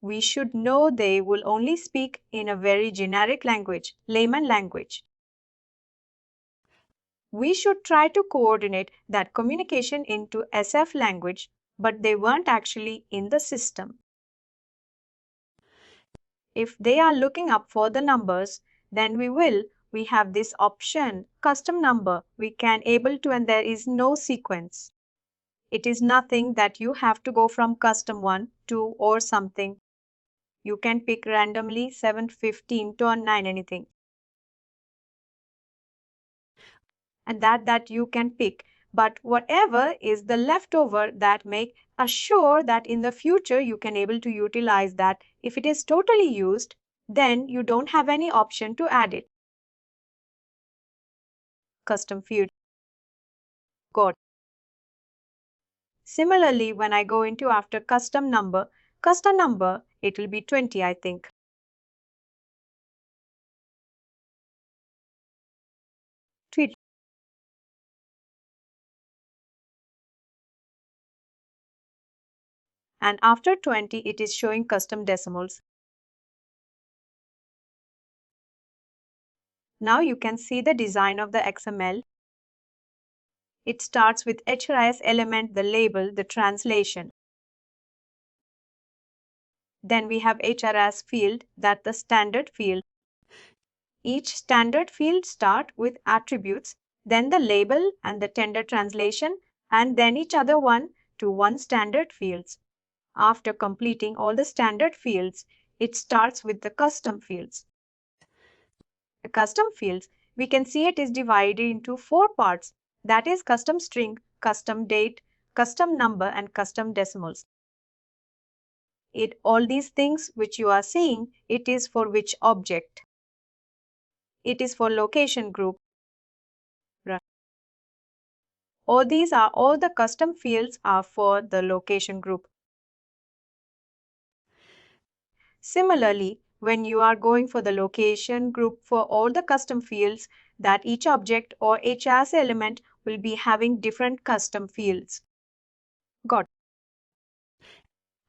We should know they will only speak in a very generic language, layman language. We should try to coordinate that communication into SF language, but they weren't actually in the system. If they are looking up for the numbers, then we have this option, custom number, we can able to, and there is no sequence. It is nothing that you have to go from custom 1, 2 or something. You can pick randomly 7, 15, turn 9, anything. And that you can pick. But whatever is the leftover, that make assure that in the future you can able to utilize that. If it is totally used, then you don't have any option to add it. Custom field. Got. Similarly, when I go into after custom number, it will be 20, I think. Tweet. And after 20, it is showing custom decimals. Now you can see the design of the XML. It starts with HRIS element, the label, the translation. Then we have HRIS field, that the standard field. Each standard field start with attributes, then the label and the tender translation, and then each other one to one standard fields. After completing all the standard fields, it starts with the custom fields. The custom fields, we can see it is divided into 4 parts. That is custom string, custom date, custom number, and custom decimals. All these things which you are seeing, it is for which object? It is for location group. All these are all the custom fields are for the location group. Similarly, when you are going for the location group for all the custom fields, that each object or HRIS element will be having different custom fields. Got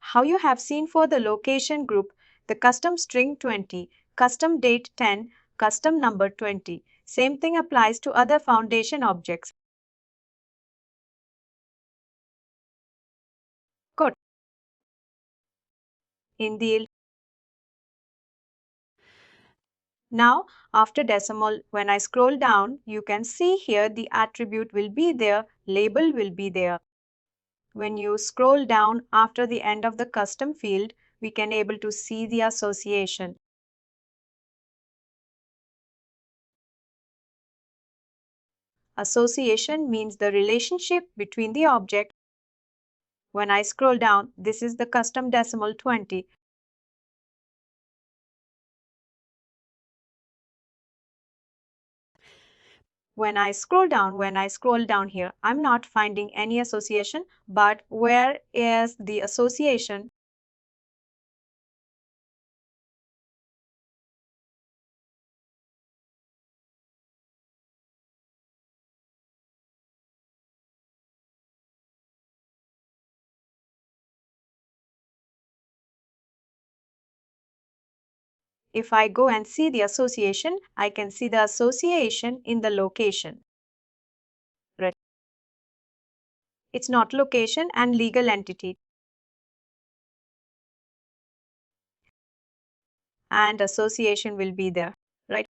how you have seen for the location group, the custom string 20, custom date 10, custom number 20. Same thing applies to other foundation objects. Good. In the now, after decimal, when I scroll down, you can see here the attribute will be there, label will be there. When you scroll down after the end of the custom field, we can able to see the association. Association means the relationship between the object. When I scroll down, this is the custom decimal 20. When I scroll down here, I'm not finding any association, but where is the association? If I go and see the association, I can see the association in the location. Right. It's not location and legal entity. And association will be there, right?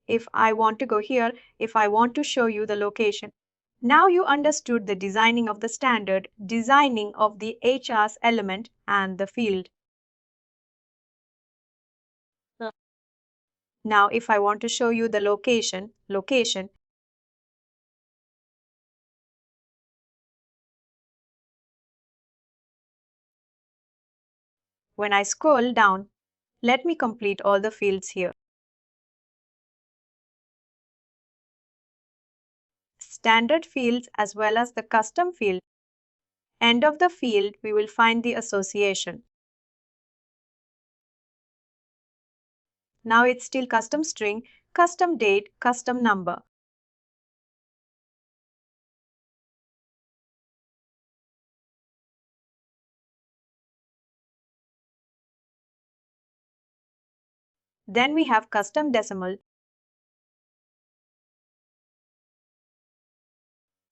If I want to go here, if I want to show you the location. Now you understood the designing of the standard, designing of the HR's element and the field. Now if I want to show you the location, when I scroll down, let me complete all the fields here. Standard fields as well as the custom field. End of the field, we will find the association. Now it's still custom string, custom date, custom number. Then we have custom decimal.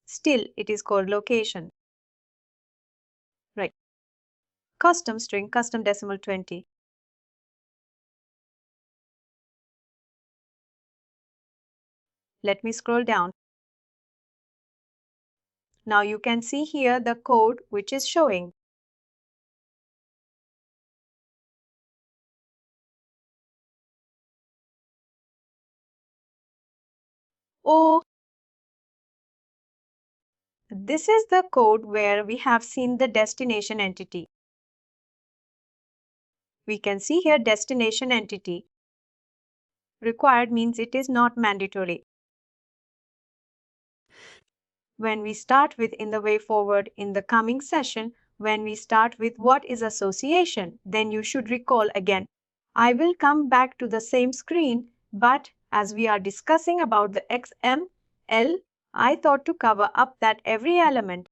Still, it is called location. Right. Custom string, custom decimal 20. Let me scroll down. Now you can see here the code which is showing. Oh, this is the code where we have seen the destination entity. We can see here destination entity. Required means it is not mandatory. When we start with in the way forward in the coming session, when we start with what is association, then you should recall again. I will come back to the same screen, but as we are discussing about the XML, I thought to cover up that every element.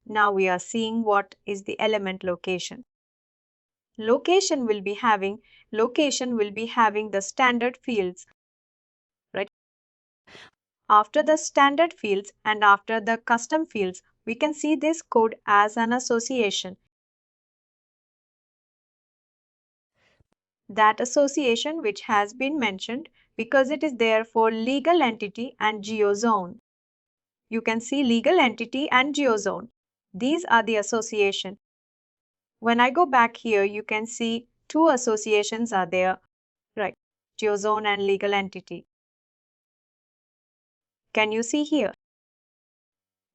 Now we are seeing what is the element location. Location will be having the standard fields, right? After the standard fields and after the custom fields, we can see this code as an association. That association which has been mentioned because it is there for legal entity and geozone. You can see legal entity and geozone. These are the association. When I go back here, you can see two associations are there, right? Geozone and legal entity. Can you see here?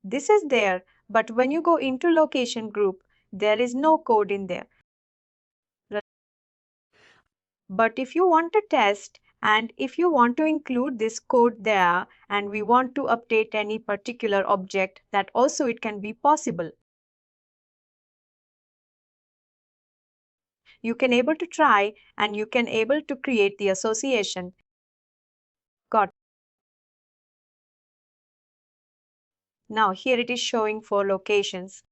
This is there, but when you go into location group, there is no code in there. But if you want to test And if you want to include this code there and we want to update any particular object, that also it can be possible. You can able to try and you can able to create the association. Got. Now here it is showing for locations.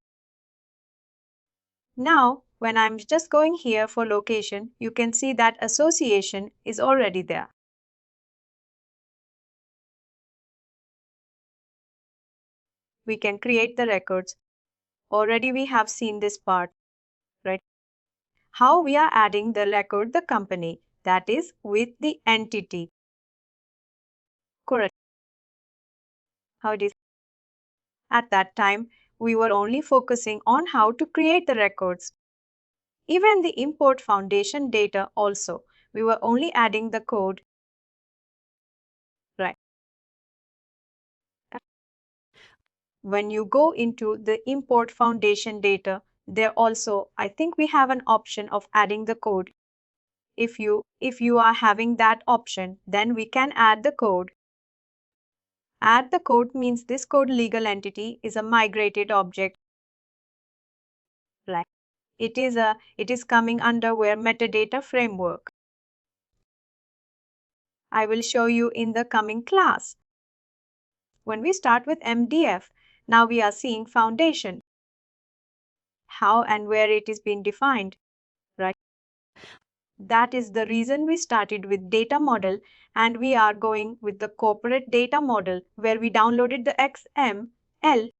Now when I'm just going here for location, you can see that association is already there. We can create the records. Already we have seen this part, right? How we are adding the record, the company, that is with the entity. Correct. How it is. At that time, we were only focusing on how to create the records. Even the import foundation data also, we were only adding the code. Right. When you go into the import foundation data, there also, I think we have an option of adding the code. If you are having that option, then we can add the code. Add the code means this code legal entity is a migrated object. Right. It is coming under where metadata framework. I will show you in the coming class. When we start with MDF, now we are seeing foundation. How and where it is being defined, right? That is the reason we started with data model and we are going with the corporate data model where we downloaded the XML.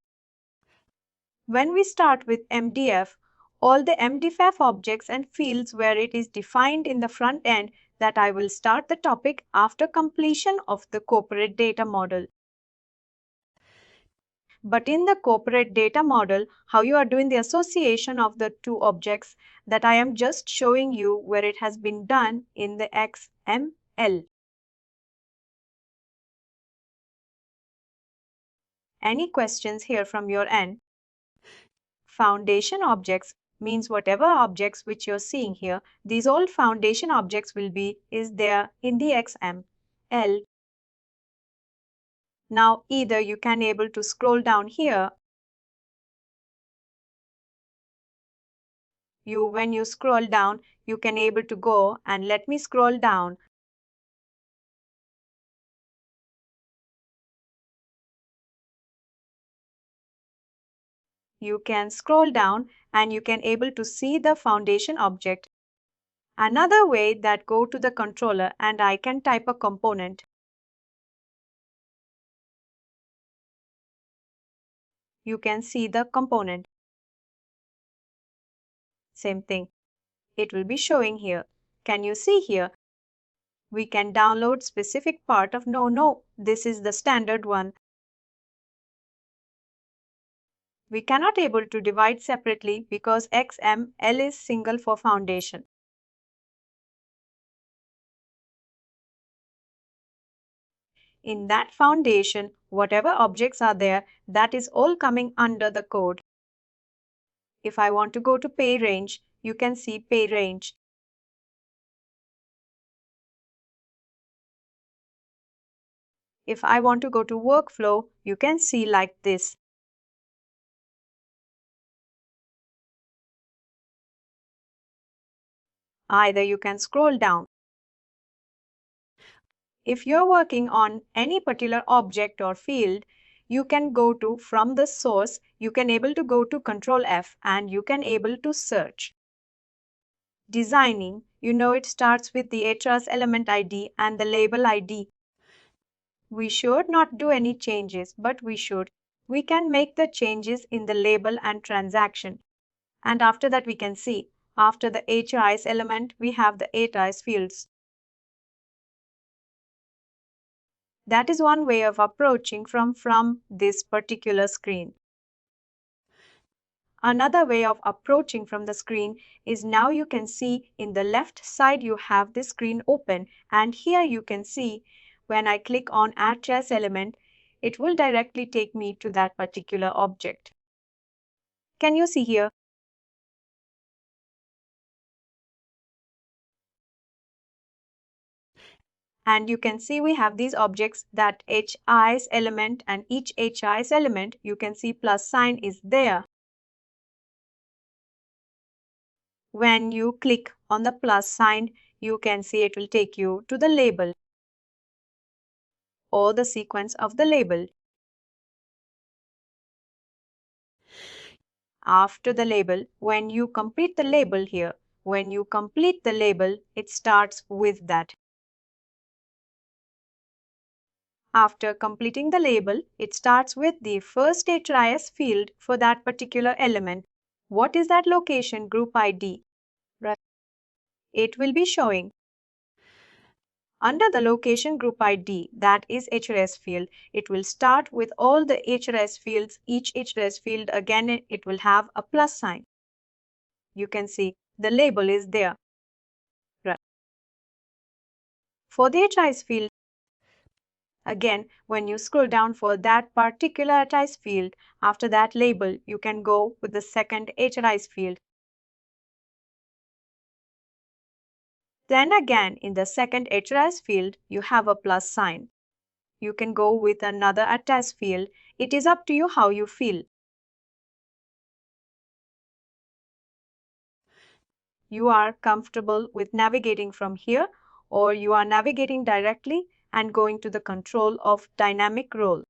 When we start with MDF, all the MDF objects and fields where it is defined in the front end that I will start the topic after completion of the corporate data model. But in the corporate data model, how you are doing the association of the two objects that I am just showing you where it has been done in the XML. Any questions here from your end? Foundation objects means whatever objects which you're seeing here, these all foundation objects will be is there in the XML. Now either you can able to scroll down here. When you scroll down, you can able to go and let me scroll down. You can scroll down and you can able to see the foundation object. Another way that go to the controller and I can type a component. You can see the component. Same thing. It will be showing here. Can you see here? We can download specific part of no, this is the standard one. We cannot able to divide separately because XML is single for foundation. In that foundation, whatever objects are there, that is all coming under the code. If I want to go to pay range, you can see pay range. If I want to go to workflow, you can see like this. Either you can scroll down. If you're working on any particular object or field, you can go to from the source, you can able to go to Control F and you can able to search. Designing, it starts with the HRIS element ID and the label ID. We should not do any changes, but we should. We can make the changes in the label and transaction. And after that we can see, after the HRIS element, we have the HRIS fields. That is one way of approaching from this particular screen. Another way of approaching from the screen is now you can see in the left side you have this screen open and here you can see when I click on Add Chess element, it will directly take me to that particular object. Can you see here? And you can see we have these objects, that HRIS element, and each HRIS element, you can see plus sign is there. When you click on the plus sign, you can see it will take you to the label or the sequence of the label. After the label, when you complete the label here, it starts with that. After completing the label, it starts with the first HRIS field for that particular element. What is that location group ID? Right. It will be showing under the location group ID, that is HRIS field. It will start with all the HRIS fields. Each HRIS field, again, it will have a plus sign. You can see the label is there. Right. For the HRIS field, again, when you scroll down for that particular HRIS field, after that label, you can go with the second HRIS field. Then again, in the second HRIS field, you have a plus sign. You can go with another HRIS field. It is up to you how you feel. You are comfortable with navigating from here, or you are navigating directly and going to the control of dynamic role.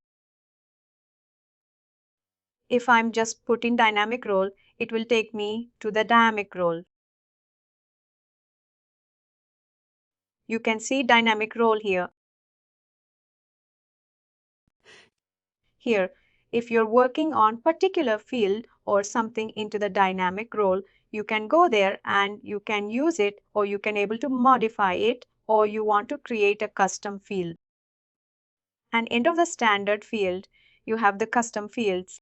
If I'm just putting dynamic role, it will take me to the dynamic role. You can see dynamic role here. Here, if you're working on particular field or something into the dynamic role, you can go there and you can use it, or you can able to modify it, or you want to create a custom field. And end of the standard field, you have the custom fields.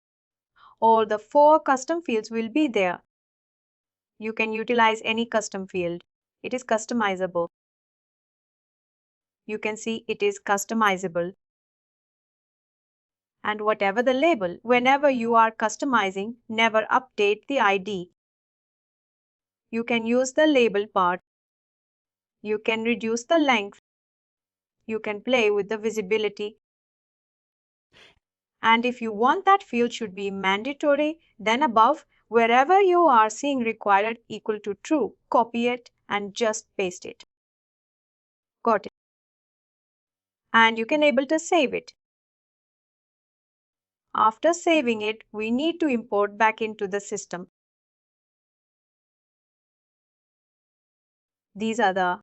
All the 4 custom fields will be there. You can utilize any custom field. It is customizable. You can see it is customizable. And whatever the label, whenever you are customizing, never update the ID. You can use the label part. You can reduce the length. You can play with the visibility. And if you want that field should be mandatory, then above, wherever you are seeing required equal to true, copy it and just paste it. Got it. And you can able to save it. After saving it, we need to import back into the system. These are the.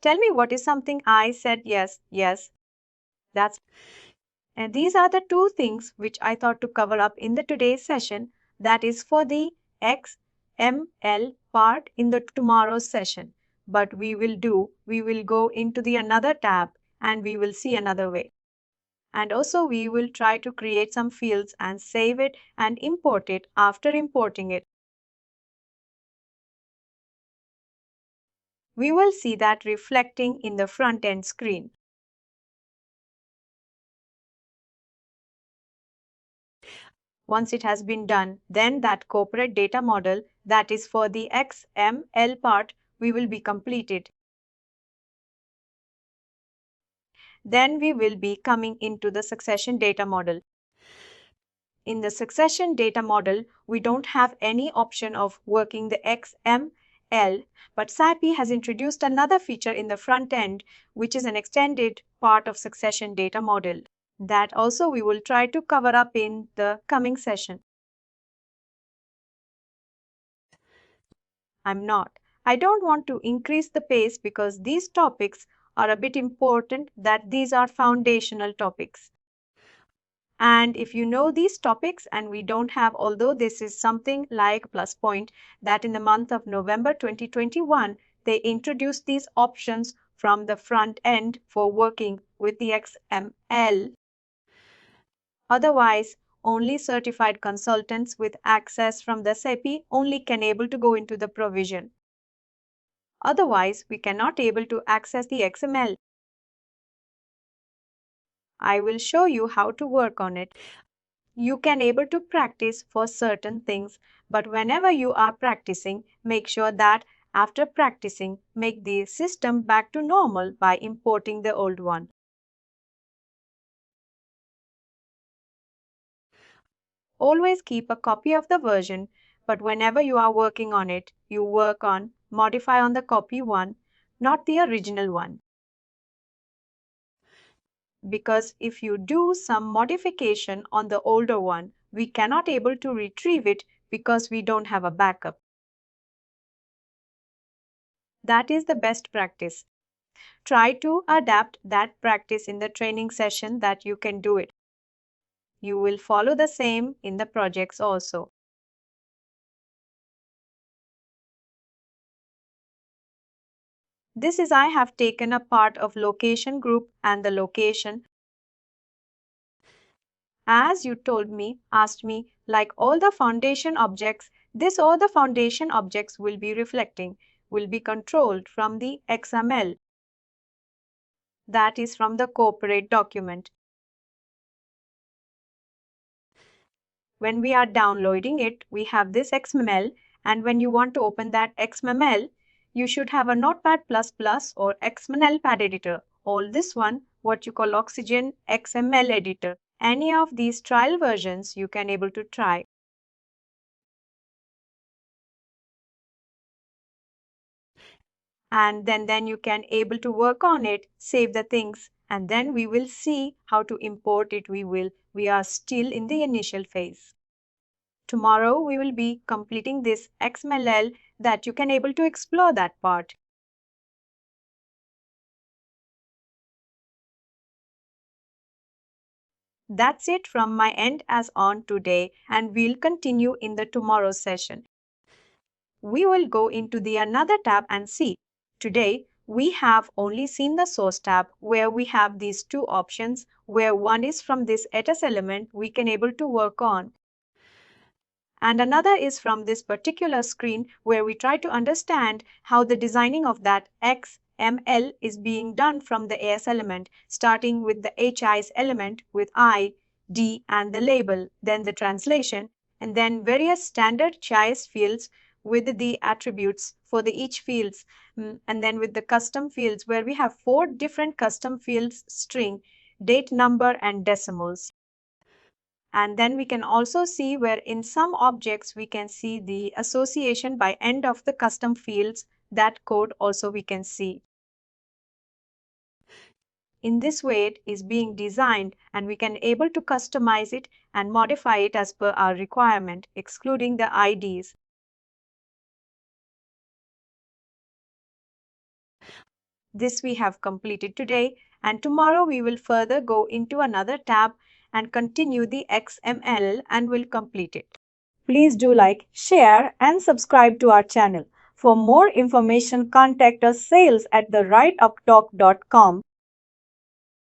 Tell me what is something I said yes, yes. That's. And these are the 2 things which I thought to cover up in the today's session. That is for the XML part in the tomorrow's session. But we will go into the another tab and we will see another way. And also we will try to create some fields and save it and import it. After importing it, we will see that reflecting in the front end screen. Once it has been done, then that corporate data model, that is for the XML part, we will be completed. Then we will be coming into the succession data model. In the succession data model, we don't have any option of working the XML, but SAP has introduced another feature in the front end, which is an extended part of succession data model. That also we will try to cover up in the coming session. I don't want to increase the pace because these topics are a bit important, that these are foundational topics. And if you know these topics and we don't have, although this is something like plus point, that in the month of November 2021, they introduced these options from the front end for working with the XML. Otherwise, only certified consultants with access from the SAP only can able to go into the provision. Otherwise, we cannot able to access the XML. I will show you how to work on it. You can able to practice for certain things, but whenever you are practicing, make sure that After practicing, make the system back to normal by importing the old one. Always keep a copy of the version, but whenever you are working on it, you work on modify on the copy one, not the original one. Because if you do some modification on the older one, we cannot able to retrieve it because we don't have a backup. That is the best practice. Try to adapt that practice in the training session that you can do it. You will follow the same in the projects also. This is I have taken a part of location group and the location. As you asked me, like all the foundation objects, this all the foundation objects will be reflecting, will be controlled from the XML. That is from the corporate document. When we are downloading it, we have this XML, and when you want to open that XML, you should have a Notepad++ or XML pad editor, or this one, what you call Oxygen XML editor. Any of these trial versions you can able to try. And then you can able to work on it, save the things, and then we will see how to import it. We are still in the initial phase. Tomorrow we will be completing this XML that you can able to explore that part. That's it from my end as on today, and we'll continue in the tomorrow's session. We will go into the another tab and see. Today we have only seen the source tab where we have these two options, where one is from this HRIS element we can able to work on, and another is from this particular screen where we try to understand how the designing of that XML is being done from the AS element, starting with the HRIS element with I, D and the label, then the translation, and then various standard HRIS fields with the attributes for the each fields, and then with the custom fields where we have 4 different custom fields: string, date, number and decimals. And then we can also see where in some objects we can see the association by end of the custom fields. That code also we can see. In this way it is being designed, and we can able to customize it and modify it as per our requirement, excluding the IDs. This we have completed today, and tomorrow we will further go into another tab and continue the XML and will complete it. Please do like, share and subscribe to our channel. For more information, contact us sales@uptalk.com.